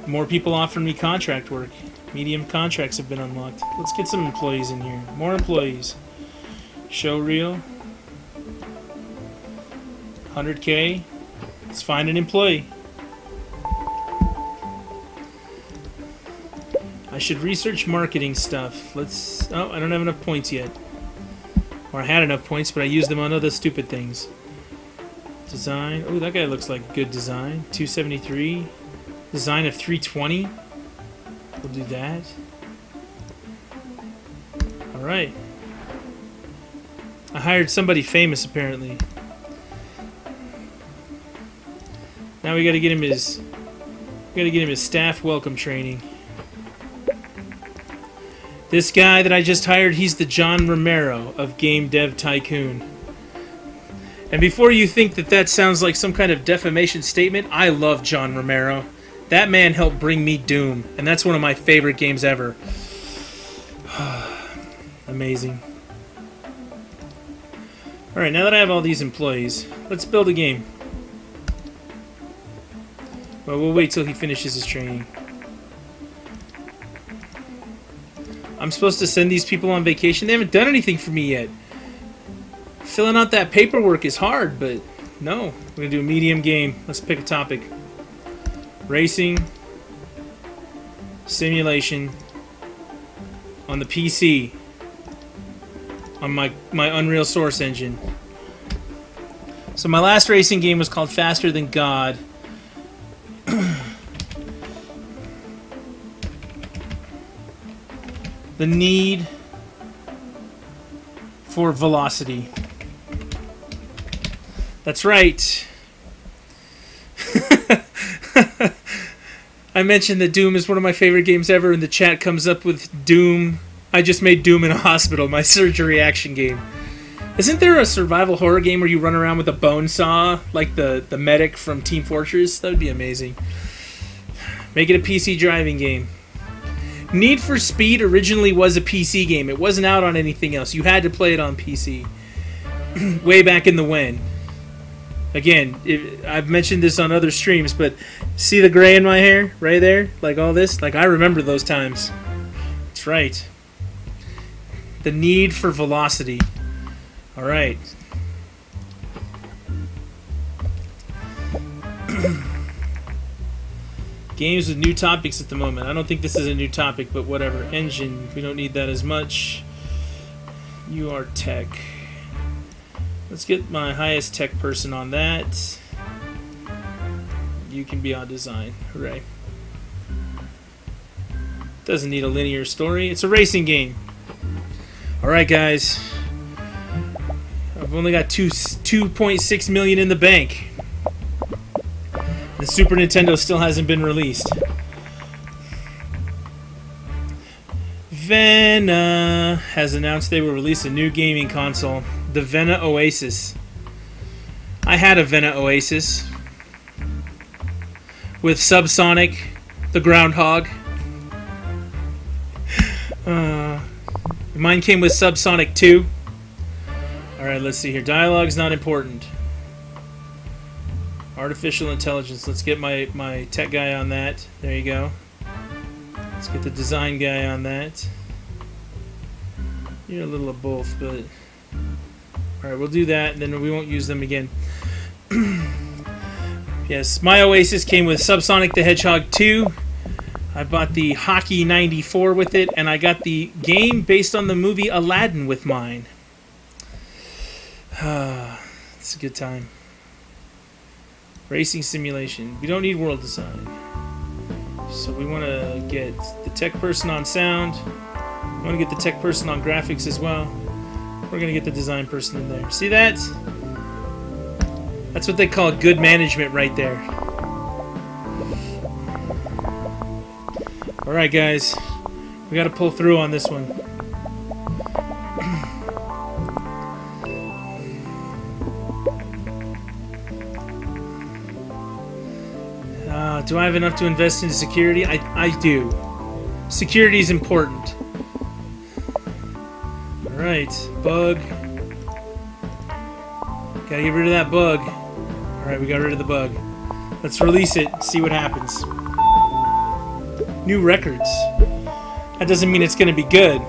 More people offering me contract work. Medium contracts have been unlocked. Let's get some employees in here. More employees. Show reel. 100K. Let's find an employee. I should research marketing stuff. Let's... Oh, I don't have enough points yet. Or I had enough points, but I used them on other stupid things. Design. Oh, that guy looks like good design. 273. Design of 320. We'll do that. Alright. I hired somebody famous, apparently. Now we gotta get him his... We gotta get him his staff welcome training. This guy that I just hired, he's the John Romero of Game Dev Tycoon. And before you think that that sounds like some kind of defamation statement, I love John Romero. That man helped bring me Doom, and that's one of my favorite games ever. Amazing. Alright, now that I have all these employees, let's build a game. Well, we'll wait till he finishes his training. I'm supposed to send these people on vacation. They haven't done anything for me yet. Filling out that paperwork is hard, but no. We're going to do a medium game. Let's pick a topic. Racing. Simulation. On the PC. On my Unreal Source engine. So my last racing game was called Faster Than God. The need for velocity. That's right. I mentioned that Doom is one of my favorite games ever, and the chat comes up with Doom. I just made Doom in a hospital, my surgery action game. Isn't there a survival horror game where you run around with a bone saw, like the medic from Team Fortress? That would be amazing. Make it a PC driving game. Need for Speed originally was a PC game. It wasn't out on anything else. You had to play it on PC. Way back in the when. Again, I've mentioned this on other streams, but see the gray in my hair? Right there? Like all this? Like, I remember those times. That's right. The need for velocity. Alright. Games with new topics at the moment. I don't think this is a new topic, but whatever. Engine. We don't need that as much. You are tech. Let's get my highest tech person on that. You can be on design. Hooray. Doesn't need a linear story. It's a racing game. Alright, guys. I've only got 2.6 million in the bank. The Super Nintendo still hasn't been released. Vena has announced they will release a new gaming console, the Vena Oasis. I had a Vena Oasis with Subsonic, the Groundhog. Mine came with Subsonic 2. Alright, let's see here. Dialogue's not important. Artificial intelligence. Let's get my tech guy on that. There you go. Let's get the design guy on that. You're a little of both, but... Alright, we'll do that, and then we won't use them again. Yes, my Oasis came with Subsonic the Hedgehog 2. I bought the Hockey 94 with it, and I got the game based on the movie Aladdin with mine. It's a good time. Racing simulation. We don't need world design. So we want to get the tech person on sound. We want to get the tech person on graphics as well. We're going to get the design person in there. See that? That's what they call good management right there. Alright, guys. We got to pull through on this one. Do I have enough to invest in security? I do. Security is important. Alright, bug. Gotta get rid of that bug. Alright, we got rid of the bug. Let's release it, see what happens. New records. That doesn't mean it's gonna be good.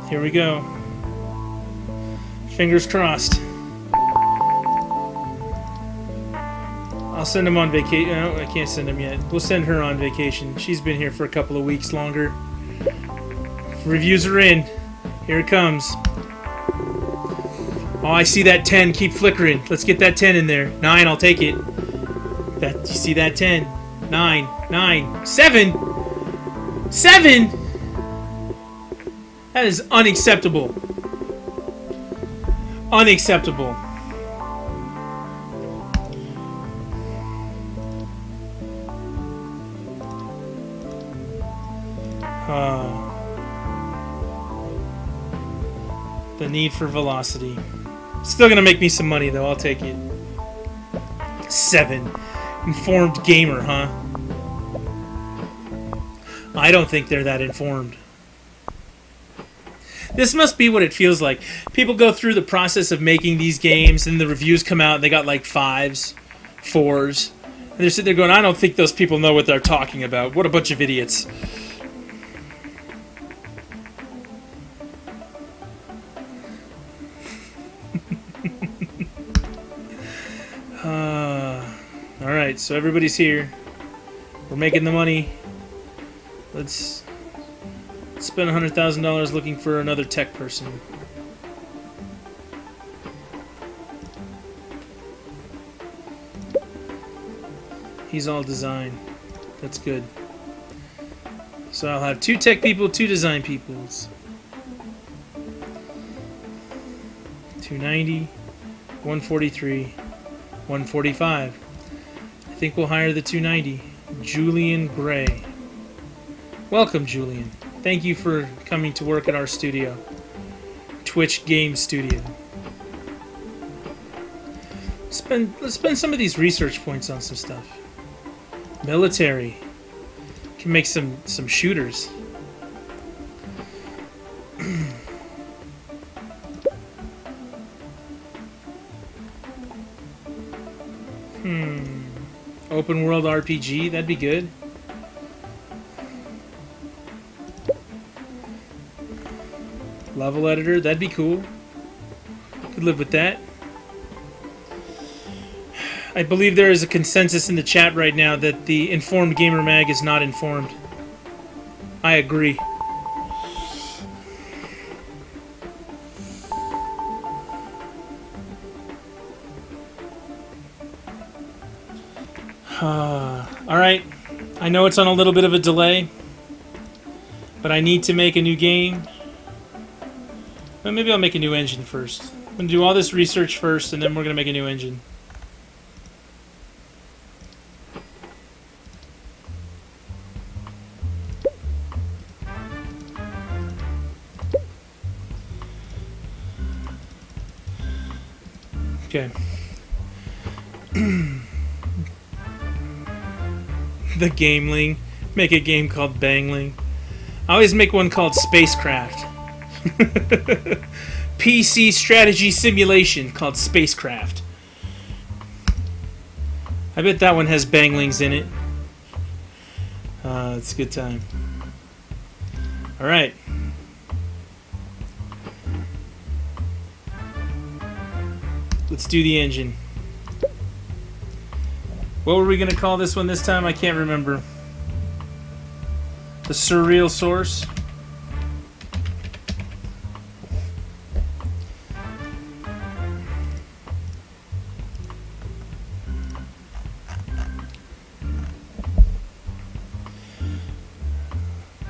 Here we go. Fingers crossed. I'll send him on vacation. No, I can't send him yet. We'll send her on vacation. She's been here for a couple of weeks longer. Reviews are in. Here it comes. Oh, I see that 10. Keep flickering. Let's get that 10 in there. 9, I'll take it. That, you see that 10? 9, 9, 7! 7! That is unacceptable. Unacceptable. The need for velocity. Still gonna make me some money though, I'll take it. 7. Informed gamer, huh? I don't think they're that informed. This must be what it feels like. People go through the process of making these games and the reviews come out and they got like 5s, 4s. And they're sitting there going, I don't think those people know what they're talking about. What a bunch of idiots. Alright, so everybody's here. We're making the money. Let's spend $100,000 looking for another tech person. He's all design. That's good. So I'll have 2 tech people, 2 design peoples. 290, 143, 145. I think we'll hire the 290. Julian Gray. Welcome, Julian. Thank you for coming to work at our studio. Twitch Game Studio. Let's spend some of these research points on some stuff. Military. Can make some shooters. Open world RPG, that'd be good. Level editor, that'd be cool. Could live with that. I believe there is a consensus in the chat right now that the Informed Gamer Mag is not informed. I agree. Alright, I know it's on a little bit of a delay, but I need to make a new game. Well, maybe I'll make a new engine first. I'm going to do all this research first, and then we're going to make a new engine. Okay. The Gameling. Make a game called Bangling. I always make one called Spacecraft. PC strategy simulation called Spacecraft. I bet that one has banglings in it. It's a good time. Alright. Let's do the engine. What were we going to call this one this time? I can't remember. The Surreal Source.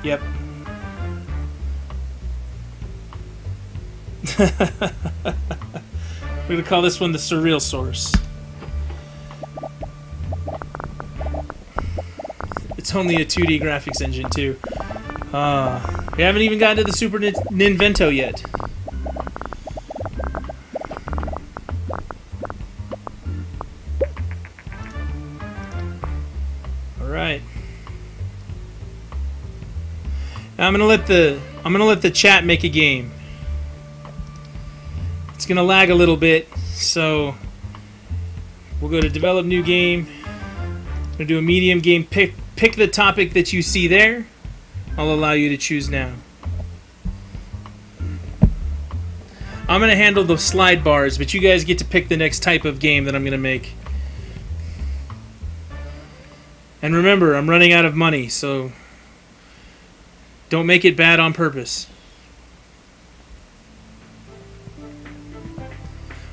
Yep. We're going to call this one the Surreal Source. It's only a 2D graphics engine, too. We haven't even gotten to the Super Ninvento yet. Alright. I'm gonna let the chat make a game. It's gonna lag a little bit, so we'll go to develop new game. I'm gonna do a medium game. Pick the topic that you see there. I'll allow you to choose now. I'm gonna handle the slide bars, but you guys get to pick the next type of game that I'm gonna make. And remember, I'm running out of money, so don't make it bad on purpose.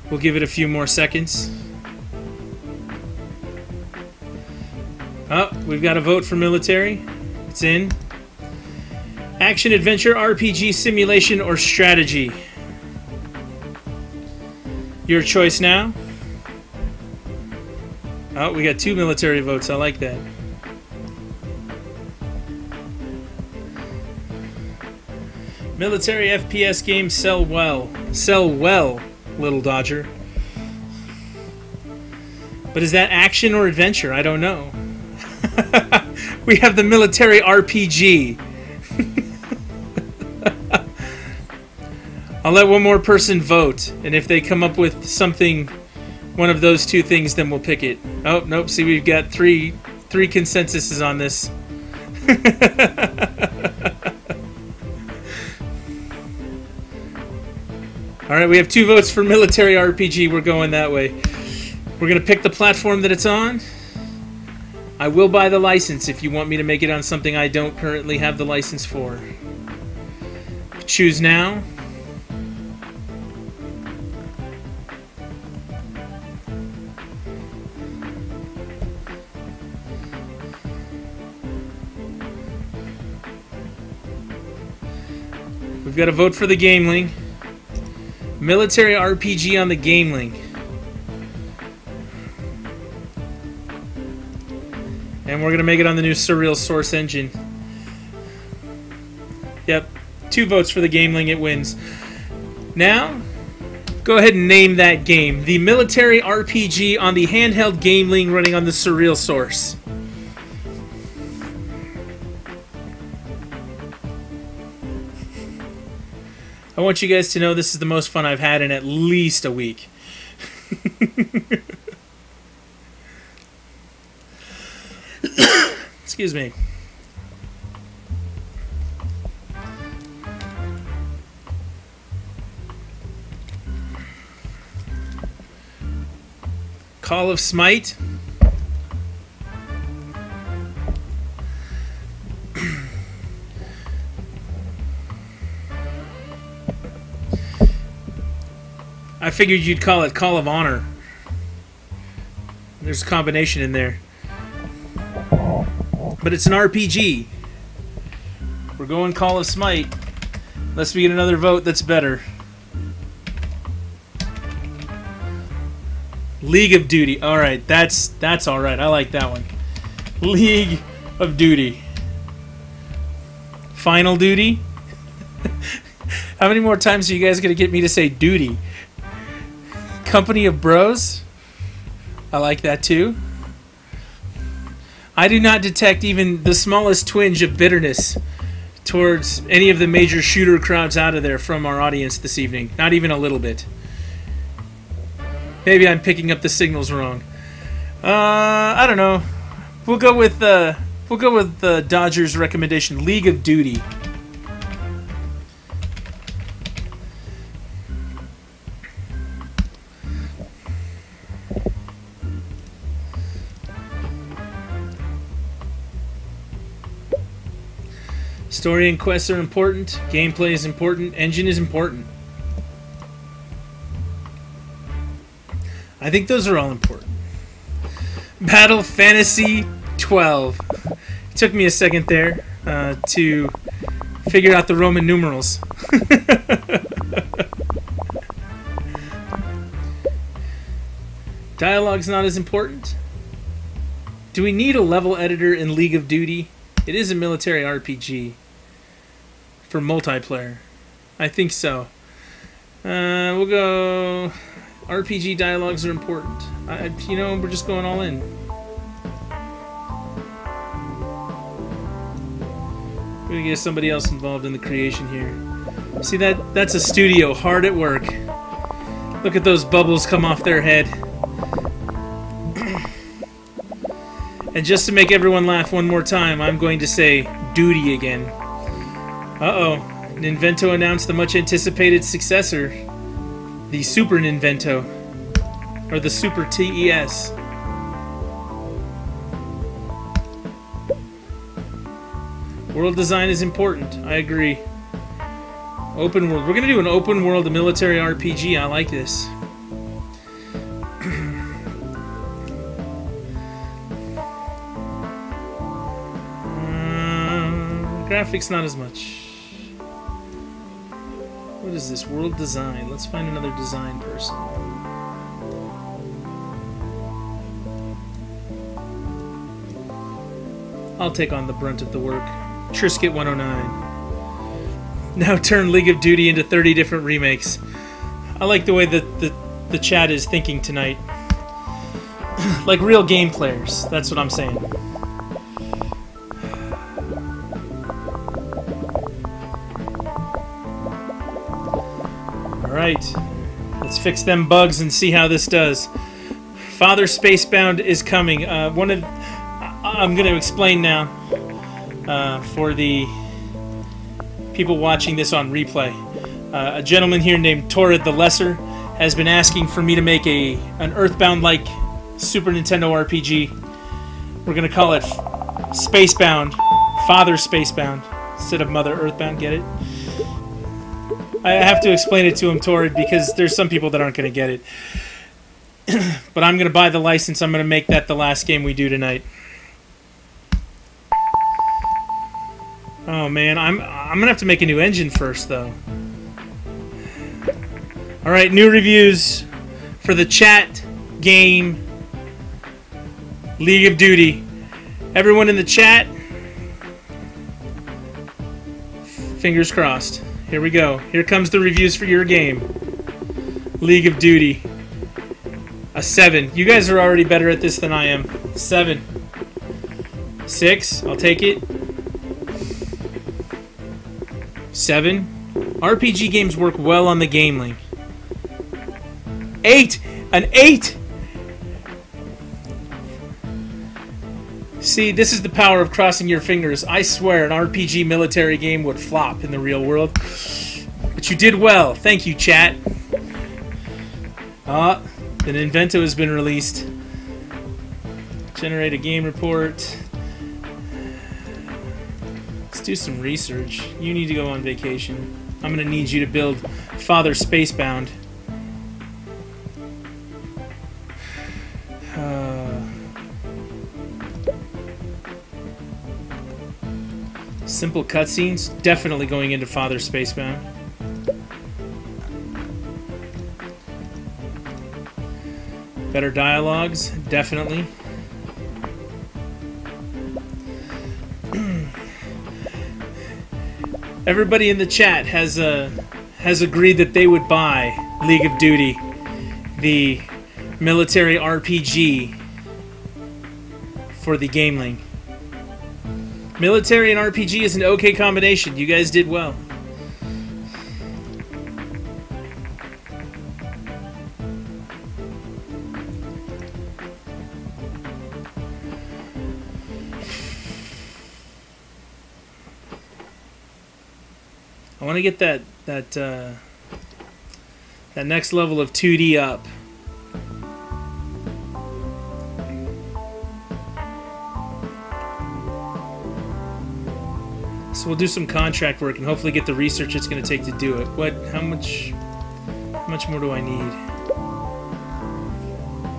We'll give it a few more seconds. Oh, we've got a vote for military. It's in. Action, adventure, RPG, simulation, or strategy. Your choice now. Oh, we got 2 military votes. I like that. Military FPS games sell well. Sell well, Little Dodger. But is that action or adventure? I don't know. We have the military RPG. I'll let one more person vote, and if they come up with something, one of those 2 things, then we'll pick it. Oh, nope, see, we've got three consensuses on this. Alright, we have 2 votes for military RPG. We're going that way. We're going to pick the platform that it's on. I will buy the license if you want me to make it on something I don't currently have the license for. Choose now. We've got to vote for the game link. Military RPG on the game link. And we're going to make it on the new Surreal Source engine. Yep. 2 votes for the game link, it wins. Now, go ahead and name that game. The military RPG on the handheld game link running on the Surreal Source. I want you guys to know this is the most fun I've had in at least a week. Excuse me. Call of Smite. I figured you'd call it Call of Honor. There's a combination in there. But it's an RPG. We're going Call of Smite. Unless we get another vote that's better. League of Duty. Alright, that's alright. I like that one. League of Duty. Final Duty? How many more times are you guys going to get me to say duty? Company of Bros? I like that too. I do not detect even the smallest twinge of bitterness towards any of the major shooter crowds out of there from our audience this evening. Not even a little bit. Maybe I'm picking up the signals wrong. I don't know. We'll go with the Dodgers recommendation, League of Duty. Story and quests are important. Gameplay is important. Engine is important. I think those are all important. Battle Fantasy 12. It took me a second there to figure out the Roman numerals. Dialogue's not as important. Do we need a level editor in League of Duty? It is a military RPG. For multiplayer. I think so. We'll go... RPG dialogues are important. You know, we're just going all in. We're gonna get somebody else involved in the creation here. See that? That's a studio hard at work. Look at those bubbles come off their head. And just to make everyone laugh one more time, I'm going to say duty again. Uh-oh. Ninvento announced the much-anticipated successor. The Super Ninvento. Or the Super TES. World design is important. I agree. Open world. We're going to do an open world military RPG. I like this. Graphics not as much. What is this? World design. Let's find another design person. I'll take on the brunt of the work. Trisket 109. Now turn League of Duty into 30 different remakes. I like the way that the chat is thinking tonight. Like real game players. That's what I'm saying. Alright. Let's fix them bugs and see how this does. Father Spacebound is coming. I'm going to explain now for the people watching this on replay. A gentleman here named Torrid the Lesser has been asking for me to make an Earthbound-like Super Nintendo RPG. We're going to call it Spacebound, Father Spacebound, instead of Mother Earthbound, get it? I have to explain it to him, Torrid, because there's some people that aren't going to get it. But I'm going to buy the license. I'm going to make that the last game we do tonight. Oh man, I'm gonna have to make a new engine first, though. All right, new reviews for the chat game League of Duty. Everyone in the chat, fingers crossed. Here we go. Here comes the reviews for your game, League of Duty. A 7. You guys are already better at this than I am. 7. 6. I'll take it. 7. RPG games work well on the Game Link. 8! An 8! See, this is the power of crossing your fingers. I swear an RPG military game would flop in the real world. But you did well. Thank you, chat. The Ninvento has been released. Generate a game report. Let's do some research. You need to go on vacation. I'm going to need you to build Father Spacebound. Simple cutscenes. Definitely going into Father Spacebound. Better dialogues. Definitely. Everybody in the chat has agreed that they would buy League of Duty, the military RPG for the Game Link. Military and RPG is an okay combination. You guys did well. I want to get that next level of 2D up. So we'll do some contract work and hopefully get the research it's going to take to do it. How much more do I need?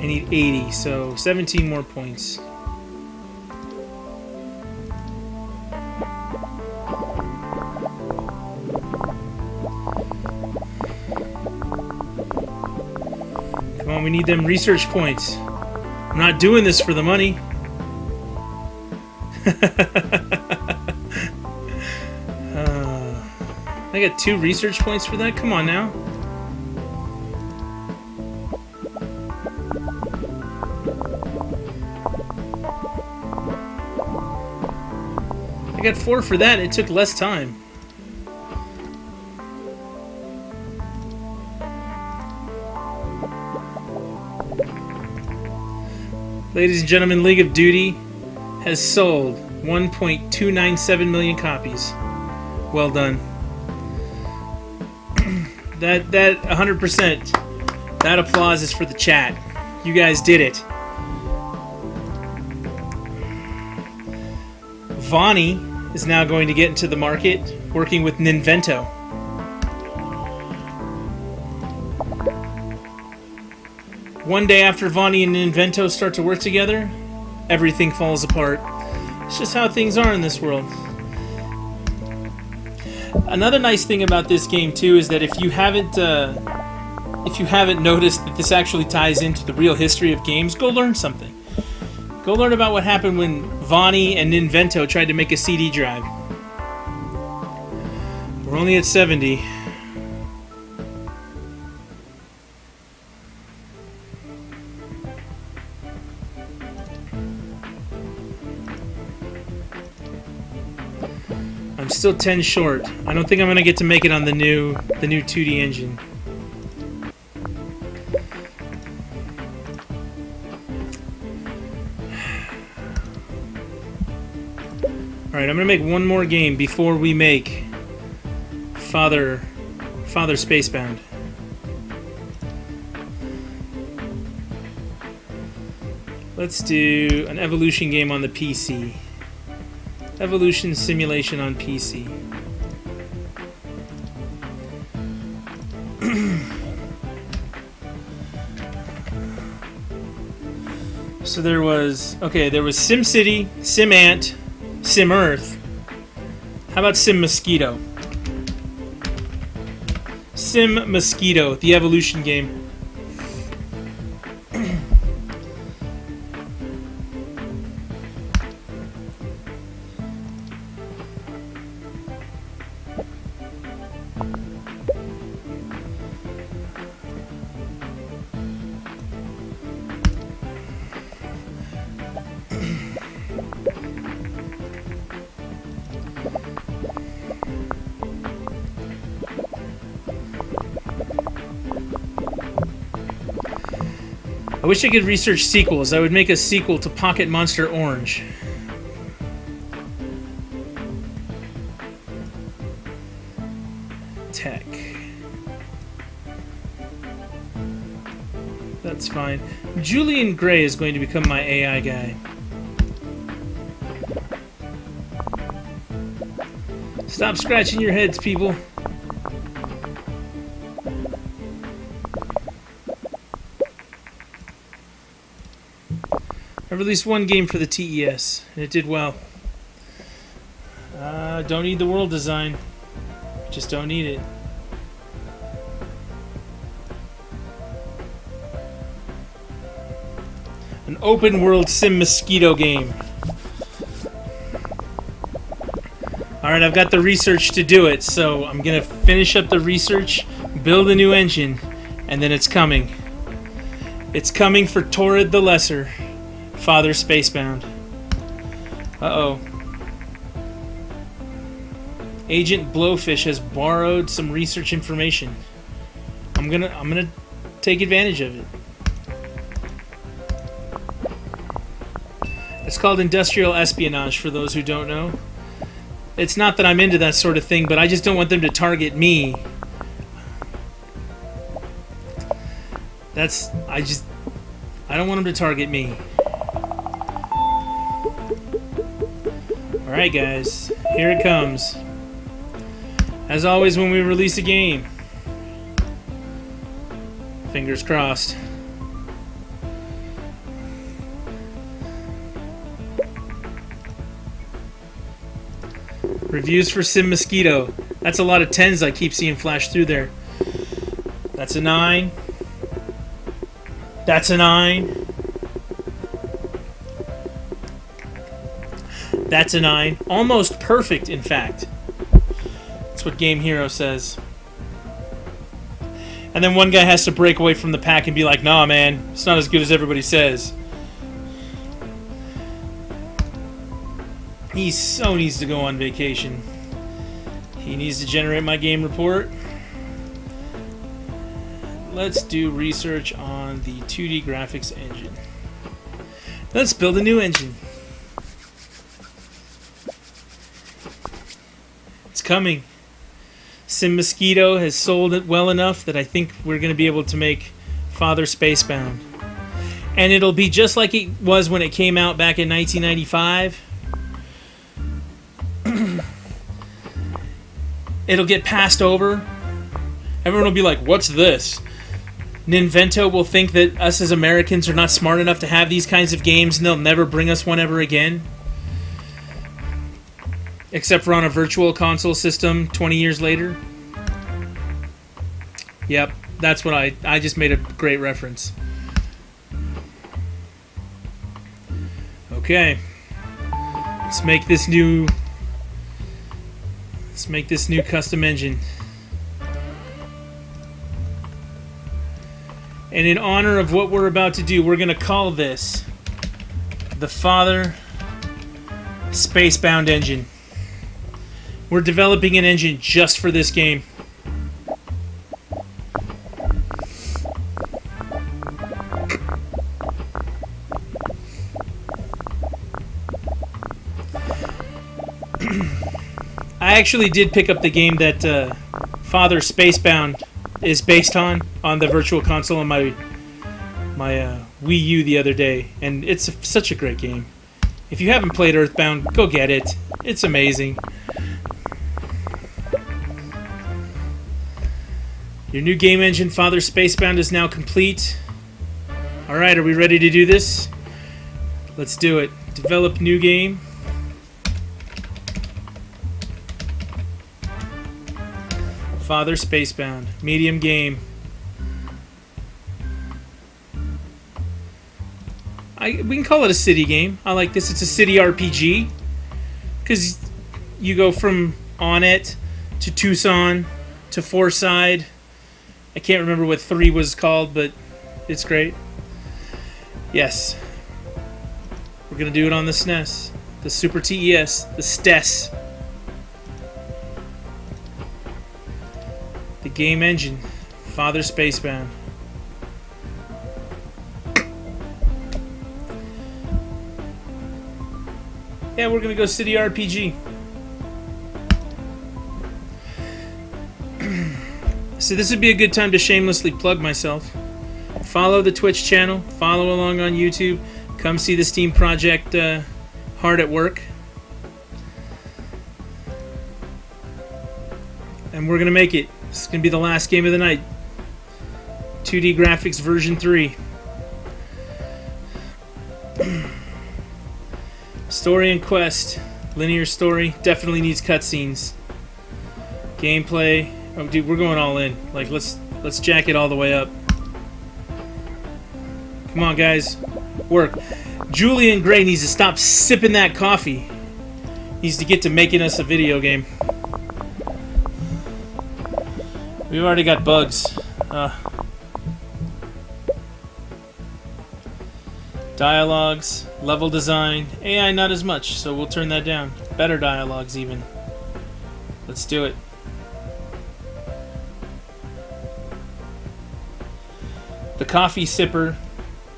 I need 80, so 17 more points. Come on, we need them research points. I'm not doing this for the money. I got 2 research points for that? Come on now. I got 4 for that. It took less time. Ladies and gentlemen, League of Duty has sold 1.297 million copies. Well done. That 100%. That applause is for the chat. You guys did it. Vonnie is now going to get into the market, working with Ninvento. One day after Vonnie and Ninvento start to work together, everything falls apart. It's just how things are in this world. Another nice thing about this game too is that if you haven't noticed that this actually ties into the real history of games, go learn something. Go learn about what happened when Vonnie and Ninvento tried to make a CD drive. We're only at 70. I'm still 10 short. I don't think I'm gonna get to make it on the new 2D engine. Alright, I'm gonna make one more game before we make Father Spacebound. Let's do an evolution game on the PC. Evolution simulation on PC. So there was SimCity, SimAnt, SimEarth. How about SimMosquito? SimMosquito, the evolution game. I wish I could research sequels. I would make a sequel to Pocket Monster Orange. Tech. That's fine. Julian Gray is going to become my AI guy. Stop scratching your heads, people. I released one game for the TES, and it did well. Don't need the world design. Just don't need it. An open world SimMosquito game. Alright, I've got the research to do it, so I'm gonna finish up the research, build a new engine, and then it's coming. It's coming for Torrid the Lesser. Father Spacebound. Uh-oh. Agent Blowfish has borrowed some research information. I'm gonna take advantage of it. It's called industrial espionage, for those who don't know. It's not that I'm into that sort of thing, but I just don't want them to target me. I don't want them to target me. Alright guys, here it comes. As always when we release a game. Fingers crossed. Reviews for SimMosquito. That's a lot of 10s I keep seeing flash through there. That's a 9. That's a 9. That's a 9. Almost perfect, in fact. That's what Game Hero says. And then one guy has to break away from the pack and be like, nah, man, it's not as good as everybody says. He so needs to go on vacation. He needs to generate my game report. Let's do research on the 2D graphics engine. Let's build a new engine. It's coming. Sim Mosquito has sold it well enough that I think we're going to be able to make Father Spacebound. And it'll be just like it was when it came out back in 1995. It'll get passed over. Everyone will be like, what's this? Ninvento will think that us as Americans are not smart enough to have these kinds of games, and they'll never bring us one ever again. Except for on a virtual console system 20 years later. Yep, that's what I just made a great reference. Okay. Let's make this new custom engine. And in honor of what we're about to do, we're going to call this the Father Spacebound engine. We're developing an engine just for this game. I actually did pick up the game that Father Spacebound is based on the Virtual Console on my Wii U the other day, and it's such a great game. If you haven't played Earthbound, go get it. It's amazing. Your new game engine, Father Spacebound, is now complete. Alright, are we ready to do this? Let's do it. Develop new game. Father Spacebound. Medium game. We can call it a city game. I like this. It's a city RPG. Because you go from Onett to Tucson to Fourside. I can't remember what 3 was called, but it's great. Yes. We're going to do it on the SNES. The Super TES. The STES. The game engine. Father Spacebound. Yeah, we're going to go city RPG. So this would be a good time to shamelessly plug myself. Follow the Twitch channel. Follow along on YouTube. Come see the Steam Project hard at work. And we're going to make it. This is going to be the last game of the night. 2D graphics version 3. Story and quest. Linear story. Definitely needs cutscenes. Gameplay. Oh, dude, we're going all in. Like, let's jack it all the way up. Come on, guys. Work. Julian Gray needs to stop sipping that coffee. Needs to get to making us a video game. We've already got bugs. Dialogues, level design, AI not as much, so we'll turn that down. Better dialogues even. Let's do it. The coffee sipper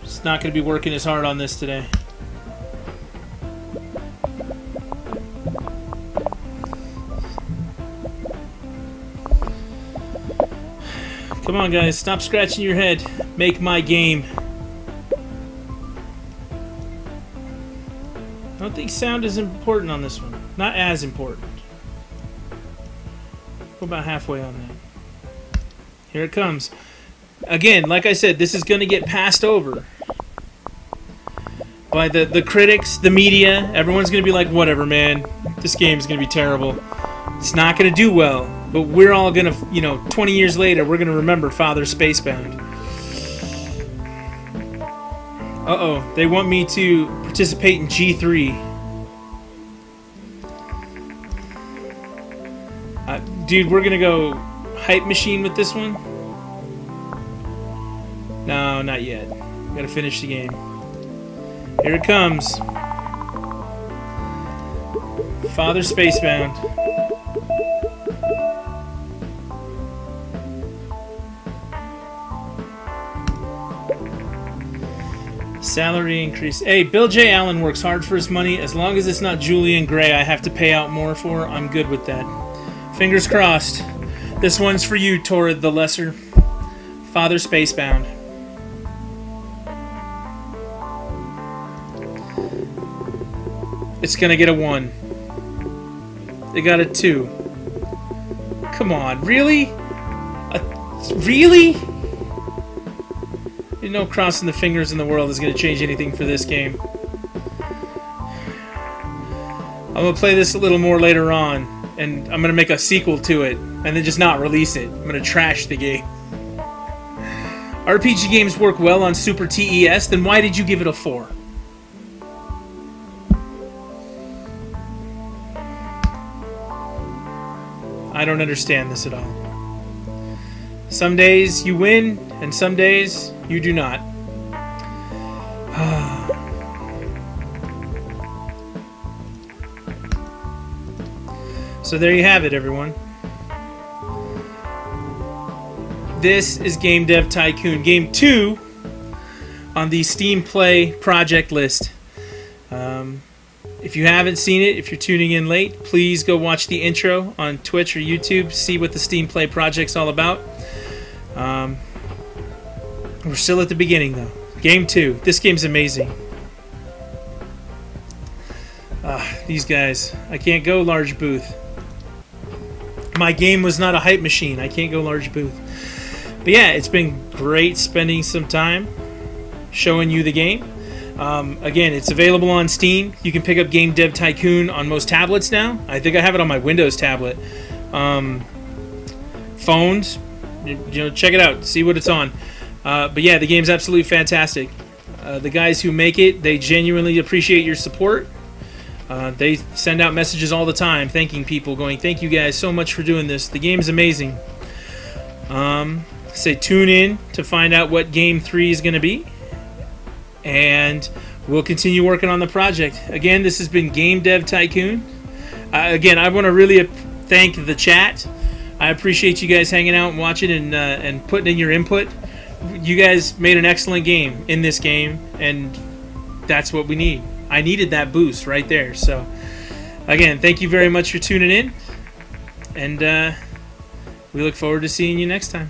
is not going to be working as hard on this today. Come on, guys, stop scratching your head. Make my game. I don't think sound is important on this one. Not as important. Go about halfway on that. Here it comes. Again, like I said, this is going to get passed over by the critics, the media. Everyone's going to be like, whatever, man. This game is going to be terrible. It's not going to do well. But we're all going to, you know, 20 years later, we're going to remember Father Spacebound. Uh-oh. They want me to participate in G3. Dude, we're going to go hype machine with this one. No, not yet. Gotta finish the game. Here it comes. Father Spacebound. Salary increase. Hey, Bill J. Allen works hard for his money. As long as it's not Julian Gray I have to pay out more for, I'm good with that. Fingers crossed. This one's for you, Torrid the Lesser. Father Spacebound. It's gonna get a 1. It got a 2. Come on, really? Really? No crossing the fingers in the world is going to change anything for this game. I'm going to play this a little more later on, and I'm going to make a sequel to it, and then just not release it. I'm going to trash the game. RPG games work well on Super TES, then why did you give it a 4? I don't understand this at all. Some days you win, and some days you do not. So there you have it, everyone. This is Game Dev Tycoon, Game 2 on the Steam Play project list. If you haven't seen it, if you're tuning in late, please go watch the intro on Twitch or YouTube, see what the Steam Play project's all about. We're still at the beginning, though. Game 2. This game's amazing. These guys. I can't go large booth. My game was not a hype machine. I can't go large booth. But yeah, it's been great spending some time showing you the game. Again, it's available on Steam. You can pick up Game Dev Tycoon on most tablets now. I think I have it on my Windows tablet. Phones, check it out. See what it's on. But yeah, the game's absolutely fantastic. The guys who make it, they genuinely appreciate your support. They send out messages all the time thanking people, going, thank you guys so much for doing this. The game's amazing. Say tune in to find out what Game 3 is going to be. And we'll continue working on the project. Again, this has been Game Dev Tycoon. Again, I want to really thank the chat. I appreciate you guys hanging out and watching and putting in your input. You guys made an excellent game in this game, and that's what we need. I needed that boost right there. So, again, thank you very much for tuning in, and we look forward to seeing you next time.